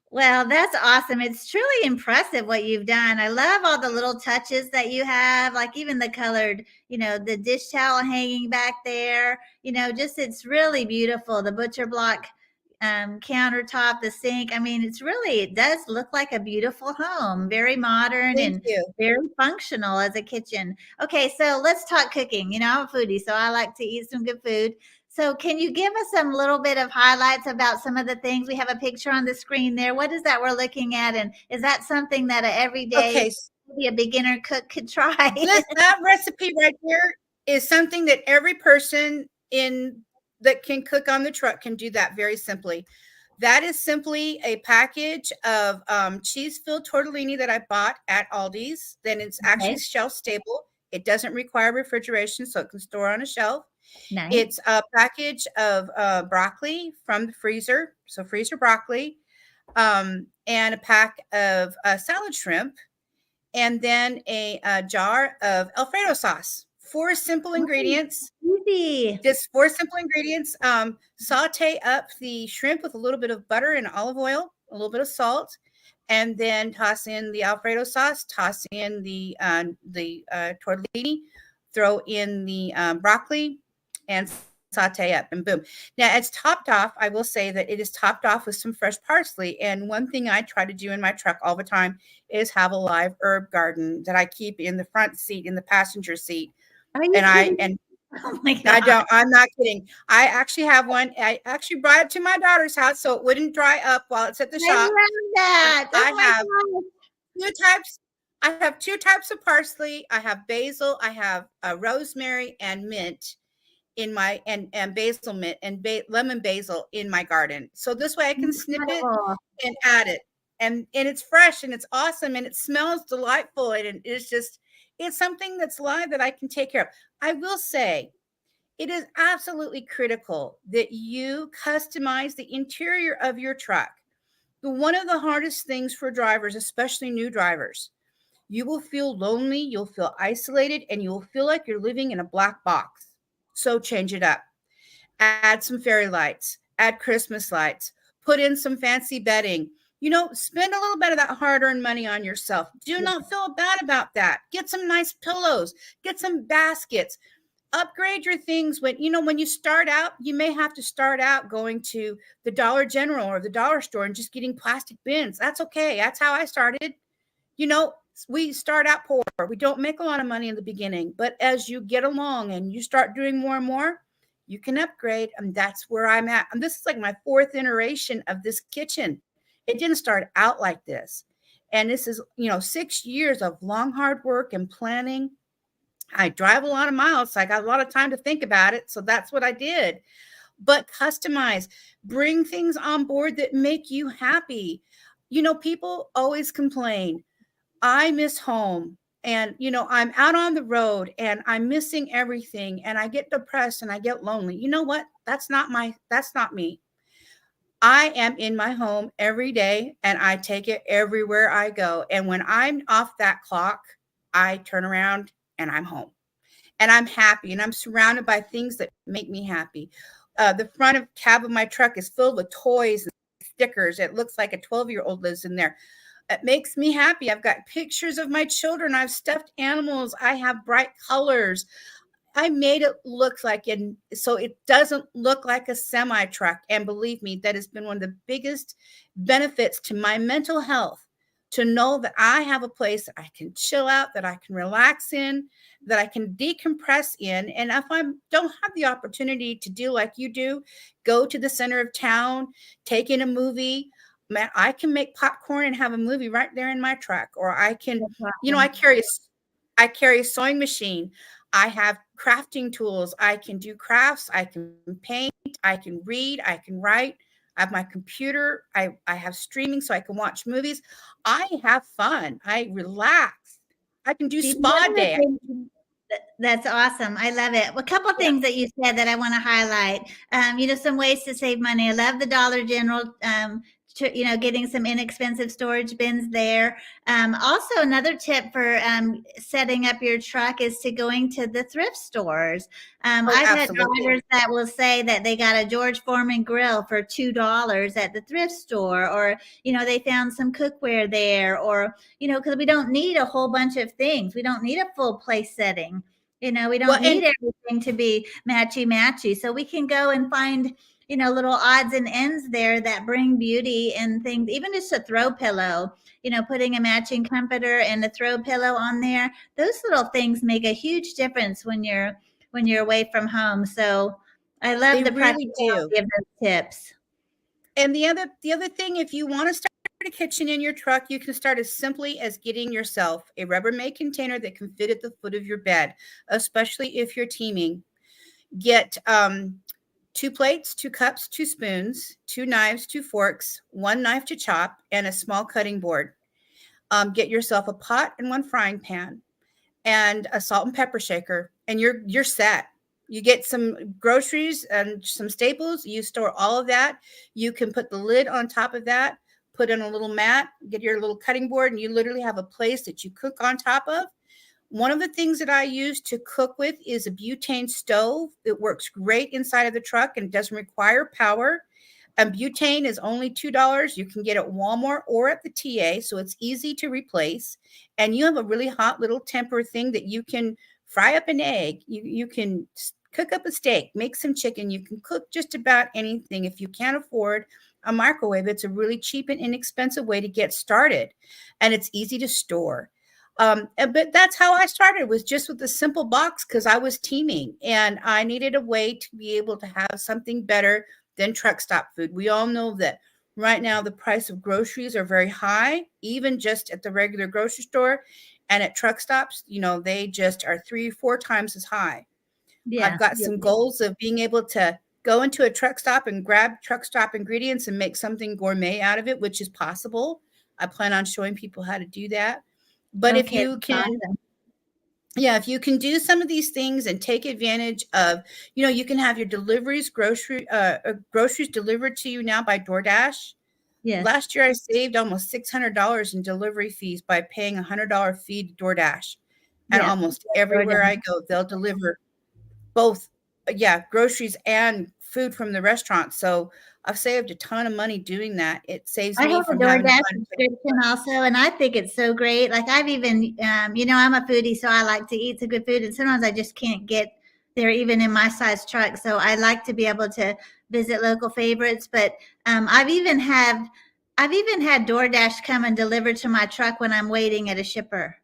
E: Well, that's awesome. It's truly impressive what you've done. I love all the little touches that you have, like even the colored, the dish towel hanging back there. Just it's really beautiful. The butcher block countertop, the sink. I mean, it does look like a beautiful home, very modern
A: Thank
E: and
A: you.
E: very functional as a kitchen. Okay, so let's talk cooking. I'm a foodie, so I like to eat some good food. So can you give us some little bit of highlights about some of the things? We have a picture on the screen there. What is that we're looking at? And is that something that a everyday,
A: Okay.
E: maybe a beginner cook could try?
A: That recipe right there is something that every person that can cook on the truck can do that very simply. That is simply a package of cheese-filled tortellini that I bought at Aldi's. Then it's actually
E: Okay,
A: shelf stable. It doesn't require refrigeration, so it can store on a shelf.
E: nice.
A: It's a package of broccoli from the freezer, so freezer broccoli, and a pack of salad shrimp, and then a jar of Alfredo sauce. Four simple
E: Oh,
A: ingredients.
E: easy.
A: Just four simple ingredients. Saute up the shrimp with a little bit of butter and olive oil, a little bit of salt, and then toss in the Alfredo sauce. Toss in the tortellini. Throw in the broccoli, and saute up, and boom. Now it's topped off. I will say that it is topped off with some fresh parsley. And one thing I try to do in my truck all the time is have a live herb garden that I keep in the front seat, in the passenger seat.
E: Are you
A: And I
E: kidding?
A: and
E: Oh my
A: I
E: God.
A: I'm not kidding. I actually have one. I actually brought it to my daughter's house so it wouldn't dry up while it's at the
E: I
A: shop.
E: love that.
A: I
E: Oh my
A: have
E: God.
A: two types. I have two types of parsley. I have basil. I have rosemary and mint in my and basil mint and lemon basil in my garden. So this way I can snip it
E: Incredible.
A: and add it. And it's fresh and it's awesome and it smells delightful and it's something that's live that I can take care of. I will say it is absolutely critical that you customize the interior of your truck. One of the hardest things for drivers, especially new drivers, you will feel lonely, you'll feel isolated, and you'll feel like you're living in a black box. So change it up. Add some fairy lights, add Christmas lights, put in some fancy bedding. Spend a little bit of that hard-earned money on yourself. Do not feel bad about that. Get some nice pillows, get some baskets, upgrade your things. When you start out, you may have to start out going to the Dollar General or the dollar store and just getting plastic bins. That's okay. That's how I started. you know, we start out poor. We don't make a lot of money in the beginning, but as you get along and you start doing more and more, you can upgrade. And that's where I'm at. And this is like my fourth iteration of this kitchen. It didn't start out like this. And this is, 6 years of long, hard work and planning. I drive a lot of miles, so I got a lot of time to think about it. So that's what I did. But customize, bring things on board that make you happy. People always complain, I miss home. And, I'm out on the road and I'm missing everything and I get depressed and I get lonely. You know what? That's not me. I am in my home every day and I take it everywhere I go. And when I'm off that clock, I turn around and I'm home and I'm happy and I'm surrounded by things that make me happy. The front of cab of my truck is filled with toys and stickers. It looks like a 12-year-old lives in there. It makes me happy. I've got pictures of my children. I've stuffed animals. I have bright colors. I made it look like it, so it doesn't look like a semi truck. And believe me, that has been one of the biggest benefits to my mental health, to know that I have a place that I can chill out, that I can relax in, that I can decompress in. And if I don't have the opportunity to do like you do, go to the center of town, take in a movie, man, I can make popcorn and have a movie right there in my truck. Or I can, I carry a sewing machine. I have crafting tools. I can do crafts. I can paint. I can read. I can write. I have my computer. I have streaming so I can watch movies. I have fun. I relax. I can do
E: See,
A: spa
E: one of the
A: day.
E: things that's awesome. I love it. A couple of
A: Yeah.
E: things that you said that I want to highlight. Some ways to save money. I love the Dollar General getting some inexpensive storage bins there. Also, another tip for setting up your truck is to going to the thrift stores.
A: Oh,
E: I've had
A: absolutely.
E: drivers that will say that they got a George Foreman grill for $2 at the thrift store, or they found some cookware there, or because we don't need a whole bunch of things. We don't need a full place setting. We
A: Well,
E: don't
A: and
E: need everything to be matchy, so we can go and find little odds and ends there that bring beauty and things. Even just a throw pillow, putting a matching comforter and a throw pillow on there. Those little things make a huge difference when you're away from home. So I love
A: they
E: the
A: really do.
E: practicality of those tips.
A: And the other thing, if you want to start a kitchen in your truck, you can start as simply as getting yourself a Rubbermaid container that can fit at the foot of your bed, especially if you're teaming. Get 2 plates, 2 cups, 2 spoons, 2 knives, 2 forks, 1 knife to chop, and a small cutting board. Get yourself a pot and 1 frying pan and a salt and pepper shaker, and you're set. You get some groceries and some staples, you store all of that. You can put the lid on top of that, put in a little mat, get your little cutting board, and you literally have a place that you cook on top of. One of the things that I use to cook with is a butane stove. It works great inside of the truck and doesn't require power. And butane is only $2. You can get it at Walmart or at the TA, so it's easy to replace. And you have a really hot little temper thing that you can fry up an egg. You can cook up a steak, make some chicken. You can cook just about anything. If you can't afford a microwave, it's a really cheap and inexpensive way to get started. And it's easy to store. But that's how I started, was just with a simple box, because I was teaming and I needed a way to be able to have something better than truck stop food. We all know that right now the price of groceries are very high, even just at the regular grocery store, and at truck stops, they just are 3-4 times as high. I've
E: Yeah.
A: got some goals of being able to go into a truck stop and grab truck stop ingredients and make something gourmet out of it, which is possible. I plan on showing people how to do that. But if
E: Okay.
A: you can,
E: Awesome.
A: yeah, if you can do some of these things and take advantage of, you can have your groceries delivered to you now by DoorDash.
E: Yes.
A: Last year, I saved almost $600 in delivery fees by paying a $100 fee to DoorDash. And
E: Yeah.
A: almost everywhere I go, they'll deliver both, yeah, groceries and food from the restaurant. So I've saved a ton of money doing that. It saves
E: I
A: me
E: have a
A: from having to
E: DoorDash
A: find a place to
E: subscription
A: cook.
E: also, and I think it's so great. Like I've even, I'm a foodie, so I like to eat some good food, and sometimes I just can't get there even in my size truck. So I like to be able to visit local favorites. But I've even had DoorDash come and deliver to my truck when I'm waiting at a shipper.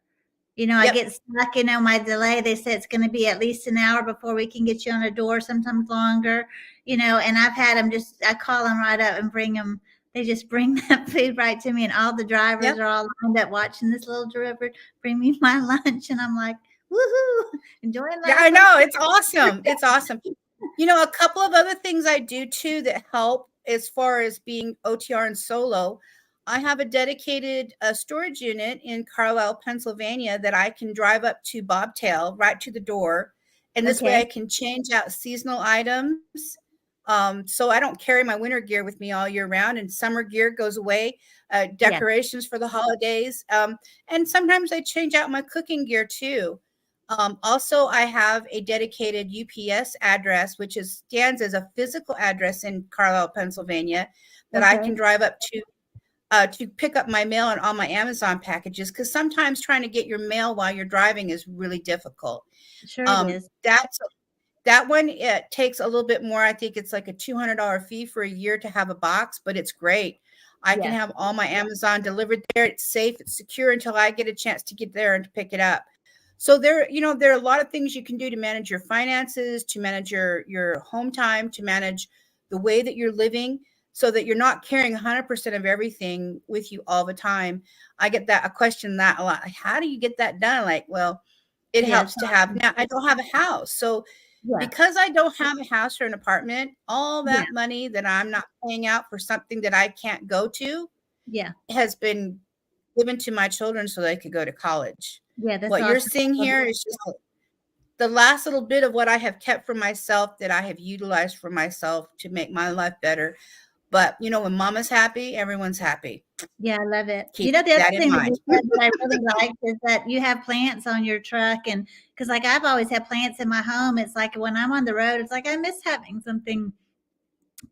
E: I
A: Yep.
E: get stuck, my delay. They say it's going to be at least an hour before we can get you on a door, sometimes longer, and I've had them I call them right up and bring them. They just bring that food right to me, and all the drivers
A: Yep.
E: are all lined up watching this little driver bring me my lunch. And I'm like, woohoo, enjoying
A: Yeah,
E: life.
A: I know. It's awesome. It's awesome. A couple of other things I do too that help as far as being OTR and solo. I have a dedicated storage unit in Carlisle, Pennsylvania that I can drive up to Bobtail right to the door. And this way
E: Okay.
A: I can change out seasonal items. So I don't carry my winter gear with me all year round, and summer gear goes away,
E: Yeah.
A: decorations for the holidays. And sometimes I change out my cooking gear too. Also, I have a dedicated UPS address, which stands as a physical address in Carlisle, Pennsylvania, that I can
E: Okay.
A: drive up to pick up my mail and all my Amazon packages. Because sometimes trying to get your mail while you're driving is really difficult.
E: Sure it is.
A: That one, it takes a little bit more. I think it's like a $200 fee for a year to have a box, but it's great. I can
E: Yes.
A: have all my Amazon delivered there. It's safe, it's secure until I get a chance to get there and to pick it up. So there are a lot of things you can do to manage your finances, to manage your home time, to manage the way that you're living, so that you're not carrying 100% of everything with you all the time. I get a question that a lot. Like, how do you get that done? Like, well, it
E: Yes.
A: helps to have. Now, I don't have a house, so
E: Yeah.
A: because I don't have a house or an apartment, all
E: Yeah.
A: that money that I'm not paying out for something that I can't go to
E: Yeah.
A: has been given to my children so they could go to college.
E: Yeah. That's
A: What you're
E: awesome.
A: seeing here is just the last little bit of what I have kept for myself, that I have utilized for myself to make my life better. But when mama's happy, everyone's happy.
E: Yeah, I love it.
A: Keep
E: The other
A: that in
E: thing that
A: mind.
E: you said that I really liked is that you have plants on your truck, and because like I've always had plants in my home, it's like when I'm on the road, it's like I miss having something,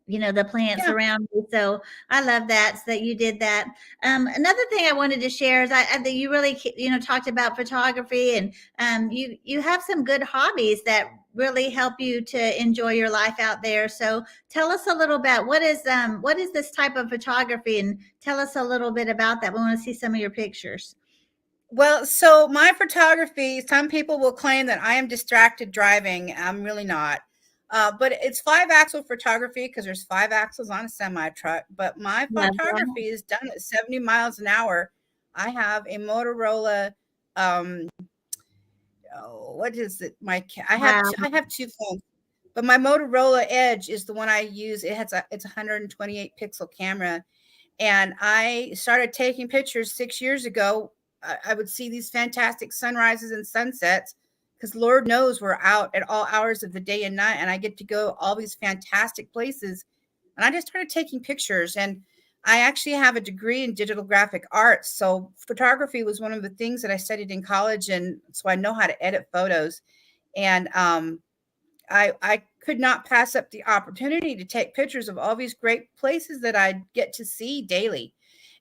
E: the plants
A: Yeah.
E: around me. So I love that, so that you did that. Another thing I wanted to share is that you really, talked about photography, and you have some good hobbies that really help you to enjoy your life out there. So tell us a little bit, what is this type of photography, and tell us a little bit about that. We want to see some of your pictures.
A: Well, so my photography, some people will claim that I am distracted driving. I'm really not. But it's 5-axle photography because there's 5 axles on a semi truck. But my
E: Love that.
A: photography is done at 70 miles an hour. I have a Motorola. Um, what is it?
E: Wow.
A: I have two phones, but my Motorola Edge is the one I use. It's a 128 pixel camera, and I started taking pictures 6 years ago. I would see these fantastic sunrises and sunsets because Lord knows we're out at all hours of the day and night, and I get to go all these fantastic places. And I just started taking pictures, and I actually have a degree in digital graphic arts. So photography was one of the things that I studied in college, and so I know how to edit photos. And I could not pass up the opportunity to take pictures of all these great places that I get to see daily.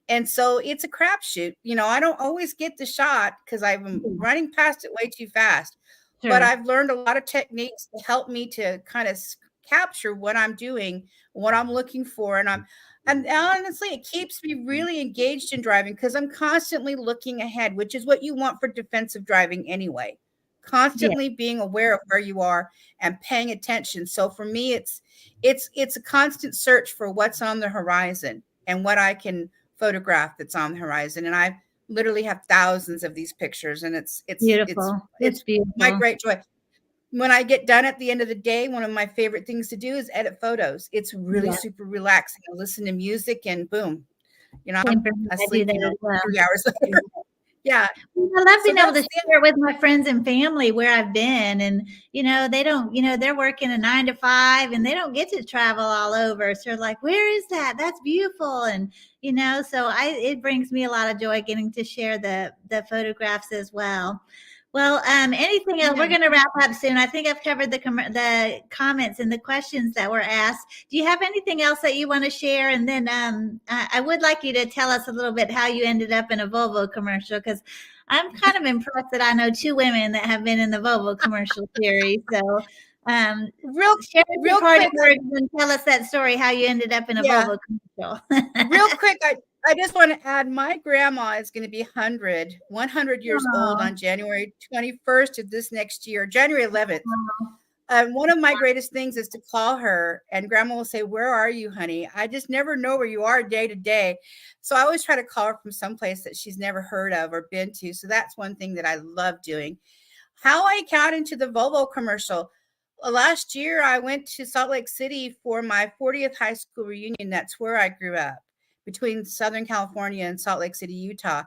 A: And so it's a crapshoot. I don't always get the shot because I'm running past it way too fast. But
E: Sure.
A: I've learned a lot of techniques to help me to kind of capture what I'm doing, what I'm looking for. And honestly, it keeps me really engaged in driving because I'm constantly looking ahead, which is what you want for defensive driving anyway.
E: Yeah.
A: Constantly being aware of where you are and paying attention. So for me, it's a constant search for what's on the horizon and what I can photograph that's on the horizon. And I literally have thousands of these pictures, and
E: Beautiful. It's
A: it's my
E: beautiful.
A: great joy. When I get done at the end of the day, one of my favorite things to do is edit photos. It's really
E: Yeah.
A: super relaxing. I listen to music and boom,
E: Same for me.
A: I
E: I do
A: sleep,
E: that as well.
A: 3 hours later. Yeah.
E: Well, I love
A: So
E: being able to
A: that's
E: share with my friends and family where I've been. And, they don't, they're working a 9 to 5 and they don't get to travel all over. So they're like, where is that? That's beautiful. And, so it brings me a lot of joy getting to share the photographs as well. Well, anything else? We're
A: yeah.
E: going to wrap up soon. I think I've covered the comments and the questions that were asked. Do you have anything else that you want to share? And then I would like you to tell us a little bit how you ended up in a Volvo commercial, because I'm kind of impressed that I know two women that have been in the Volvo commercial series. So
A: Real
E: share your
A: real
E: part of
A: quick,
E: words and tell us that story, how you ended up in a
A: yeah.
E: Volvo commercial.
A: Real quick, I just want to add my grandma is going to be 100 years old
E: Aw.
A: on January 21st of this next year, January 11th. And one of my greatest things is to call her, and grandma will say, "Where are you, honey? I just never know where you are day to day." So I always try to call her from someplace that she's never heard of or been to. So that's one thing that I love doing. How I got into the Volvo commercial. Last year, I went to Salt Lake City for my 40th high school reunion. That's where I grew up, between Southern California and Salt Lake City, Utah.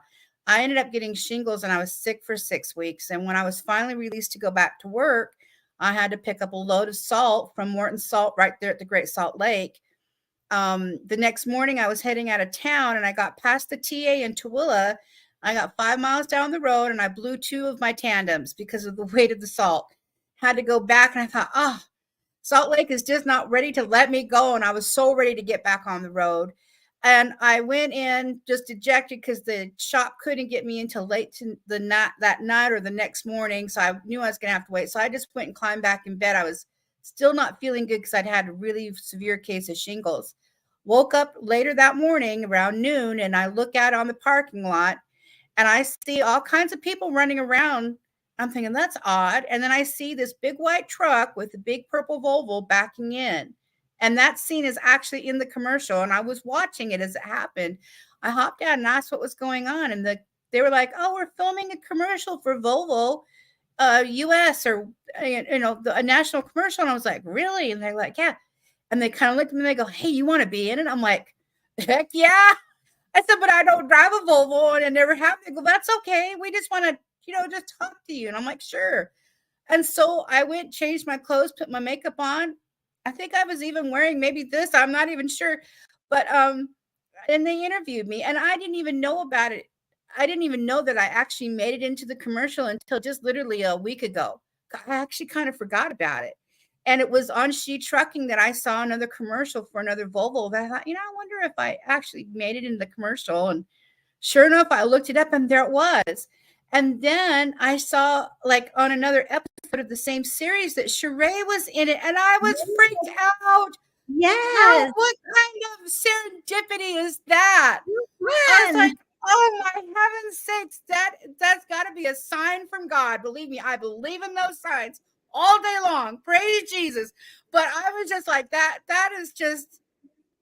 A: I ended up getting shingles and I was sick for 6 weeks. And when I was finally released to go back to work, I had to pick up a load of salt from Morton Salt right there at the Great Salt Lake. The next morning, I was heading out of town and I got past the TA in Tooele. I got 5 miles down the road and I blew two of my tandems because of the weight of the salt. Had to go back and I thought, oh, Salt Lake is just not ready to let me go. And I was so ready to get back on the road. And I went in just dejected because the shop couldn't get me until late to the night that night or the next morning. So I knew I was going to have to wait. So I just went and climbed back in bed. I was still not feeling good because I'd had a really severe case of shingles. Woke up later that morning around noon and I look out on the parking lot and I see all kinds of people running around. I'm thinking, that's odd. And then I see this big white truck with a big purple Volvo backing in. And that scene is actually in the commercial. And I was watching it as it happened. I hopped out and asked what was going on. And they were like, oh, we're filming a commercial for Volvo US, or, a national commercial. And I was like, really? And they're like, yeah. And they kind of looked at me and they go, hey, you want to be in it? I'm like, heck yeah. I said, but I don't drive a Volvo and I never have. They go, that's okay. We just want to, just talk to you. And I'm like, sure. And so I went, changed my clothes, put my makeup on. I think I was even wearing maybe this. I'm not even sure. But and they interviewed me, and I didn't even know about it. I didn't even know that I actually made it into the commercial until just literally a week ago. I actually kind of forgot about it. And it was on She Trucking that I saw another commercial for another Volvo that I thought, I wonder if I actually made it in the commercial. And sure enough, I looked it up and there it was. And then I saw like on another episode of the same series that Sheree was in it, and I was freaked out.
E: Yes.
A: What kind of serendipity is that? I was
E: Fun.
A: like, oh my heaven's sakes, that's got to be a sign from God. Believe me, I believe in those signs all day long. Praise Jesus. But I was just like, that is just,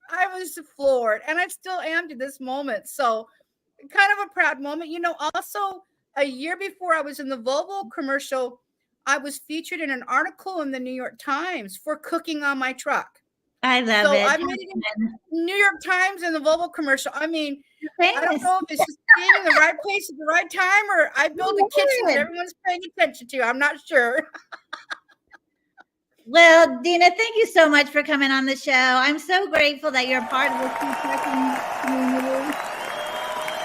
A: I was floored, and I still am to this moment. So kind of a proud moment. Also a year before I was in the Volvo commercial, I was featured in an article in the New York Times for cooking on my truck.
E: I love
A: So
E: it.
A: I made it in New York Times in the Volvo commercial. I mean, I don't
E: Famous.
A: know if it's just being in the right place at the right time, or I built a kitchen that everyone's paying attention to. I'm not sure.
E: Well, Dina, thank you so much for coming on the show. I'm so grateful that you're a part of the She Trucking community.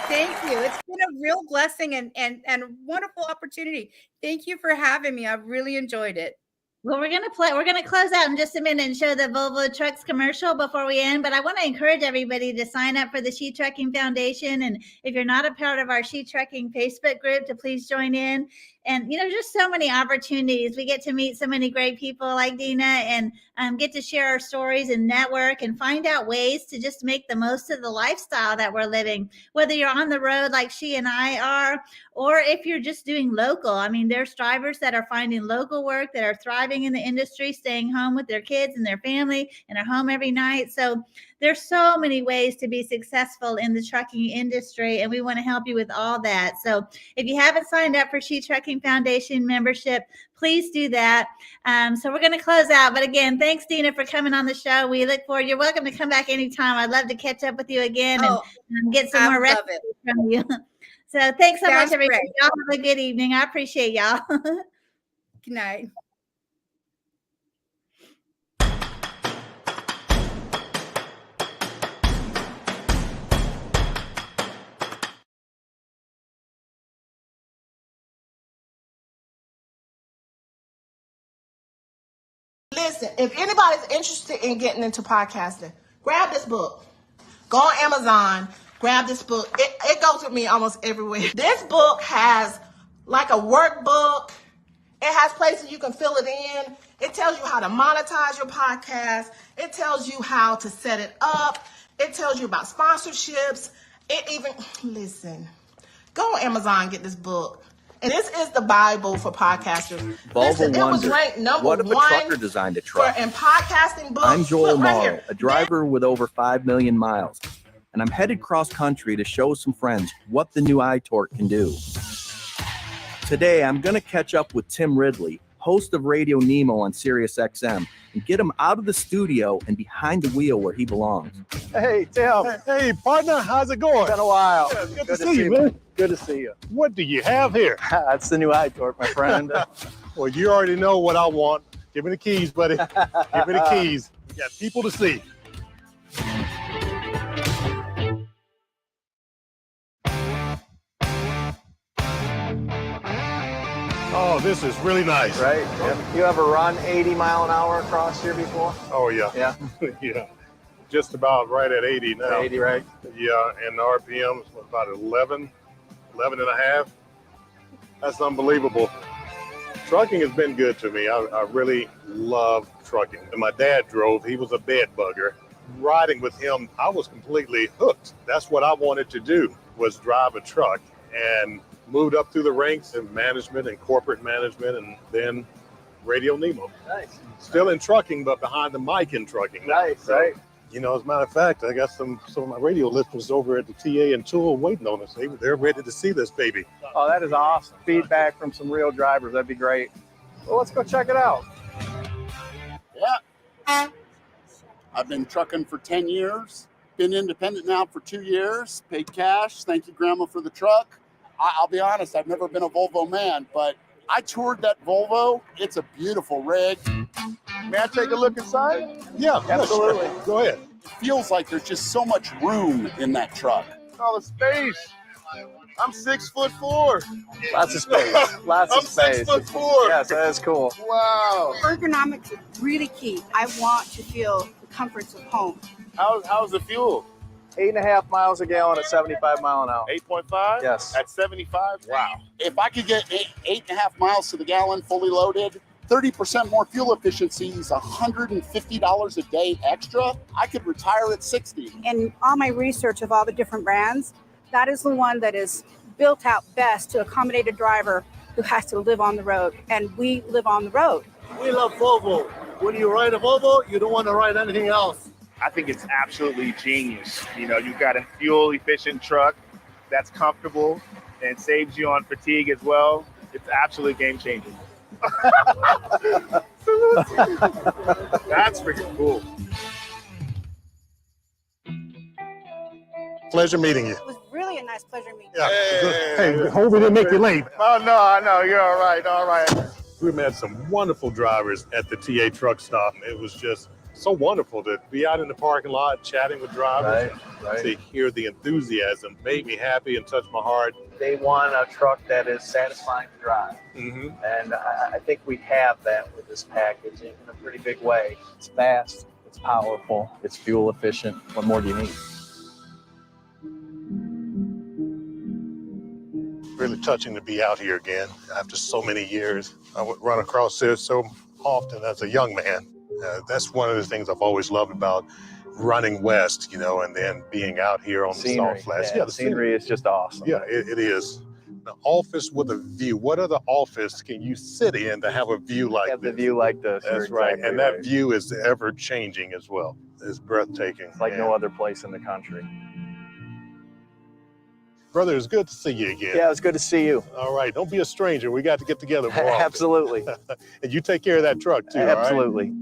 A: Thank you. It's been a real blessing and wonderful opportunity. Thank you for having me. I've really enjoyed it.
E: Well, we're gonna close out in just a minute and show the Volvo Trucks commercial before we end. But I want to encourage everybody to sign up for the She Trucking Foundation. And if you're not a part of our She Trucking Facebook group, to please join in. And just so many opportunities. We get to meet so many great people like Dina, and get to share our stories and network and find out ways to just make the most of the lifestyle that we're living. Whether you're on the road like she and I are, or if you're just doing local. I mean, there's drivers that are finding local work, that are thriving in the industry, staying home with their kids and their family, and are home every night. So there's so many ways to be successful in the trucking industry, and we want to help you with all that. So if you haven't signed up for She Trucking Foundation membership, please do that. So we're going to close out. But again, thanks, Dina, for coming on the show. We look forward. You're welcome to come back anytime. I'd love to catch up with you again and get some more recipes from you. So thanks so much, everybody. Y'all have a good evening. I appreciate y'all.
A: Good night.
D: Listen, if anybody's interested in getting into podcasting, grab this book. Go on Amazon, grab this book. It goes with me almost everywhere. This book has like a workbook. It has places you can fill it in. It tells you how to monetize your podcast. It tells you how to set it up. It tells you about sponsorships. Listen, go on Amazon and get this book. And this is the Bible for podcasters. Listen, it was ranked number
F: what if
D: one
F: a trucker designed a truck?
D: in podcasting books.
F: I'm Joel
D: Look, right
F: Morrow,
D: here.
F: a driver with over 5 million miles, and I'm headed cross country to show some friends what the new iTorque can do. Today, I'm going to catch up with Tim Ridley, host of Radio Nemo on Sirius XM, and get him out of the studio and behind the wheel where he belongs.
G: Hey, Tim.
H: Hey, partner, how's it going?
G: Been a while.
H: Yeah, good to see you, man.
G: Good to see you.
H: What do you have here?
G: That's the new iTorque, my friend.
H: Well, you already know what I want. Give me the keys, buddy. Give me the keys. We got people to see. Oh, this is really nice.
G: Right? You ever run 80 mile an hour across here before?
H: Oh, yeah.
G: Yeah.
H: Yeah. Just about right at 80 now.
G: 80, right?
H: Yeah, and the RPM is about 11 and a half. That's unbelievable. Trucking has been good to me. I really love trucking. And my dad drove. He was a bed bugger. Riding with him, I was completely hooked. That's what I wanted to do, was drive a truck, and moved up through the ranks in management and corporate management, and then Radio Nemo.
G: Nice.
H: Still in trucking, but behind the mic in trucking.
G: Nice, so, right?
H: You know, as a matter of fact, I got some of my radio listeners over at the TA and Tool waiting on us. They're ready to see this baby.
G: Oh, that is awesome. Feedback from some real drivers. That'd be great. Well, let's go check it out.
I: Yeah. I've been trucking for 10 years. Been independent now for 2 years. Paid cash. Thank you, Grandma, for the truck. I'll be honest, I've never been a Volvo man, but I toured that Volvo. It's a beautiful rig.
G: May I take a look inside?
H: Yeah,
G: Absolutely.
H: Go ahead.
I: feels like there's just so much room in that truck.
H: All the space. I'm 6'4".
G: Lots of space. Lots of space.
H: I'm 6'4".
G: Yes, that is cool.
H: Wow.
A: Ergonomics is really key. I want to feel the comforts of home.
H: How's the fuel?
G: 8.5 miles a gallon at 75 mile an hour.
H: 8.5?
G: Yes.
H: At 75? Wow.
I: If I could get 8.5 miles to the gallon fully loaded, 30% more fuel efficiency is $150 a day extra. I could retire at 60.
A: In all my research of all the different brands, that is the one that is built out best to accommodate a driver who has to live on the road. And we live on the road.
J: We love Volvo. When you ride a Volvo, you don't want to ride anything else.
K: I think it's absolutely genius. You know, you've got a fuel efficient truck that's comfortable and saves you on fatigue as well. It's absolutely game changing. That's freaking cool.
H: Pleasure meeting you.
A: It was really a nice pleasure meeting you.
H: Yeah. Hey, hope we didn't make you late.
K: Oh, no, you're all right, all right.
H: We met some wonderful drivers at the TA truck stop. It was just so wonderful to be out in the parking lot chatting with drivers.
G: Right.
H: To hear the enthusiasm made me happy and touched my heart.
G: They want a truck that is satisfying to drive.
H: Mm-hmm.
G: And I think we have that with this package in a pretty big way. It's fast, it's powerful, it's fuel efficient. What more do you need?
H: Really touching to be out here again after so many years. I would run across this so often as a young man. That's one of the things I've always loved about running west, you know, and then being out here on the salt flats.
G: Yeah, the scenery is just awesome.
H: Yeah, it is. The office with a view. What other office can you sit in to have a view like
G: Have
H: this?
G: the view like this.
H: That's
G: You're
H: right.
G: exactly
H: And that
G: right.
H: view is ever changing as well. It's breathtaking.
G: It's like no other place in the country.
H: Brother, it's good to see you again.
G: Yeah, it's good to see you.
H: All right. Don't be a stranger. We got to get together more often.
G: Absolutely.
H: And you take care of that truck too.
G: Absolutely.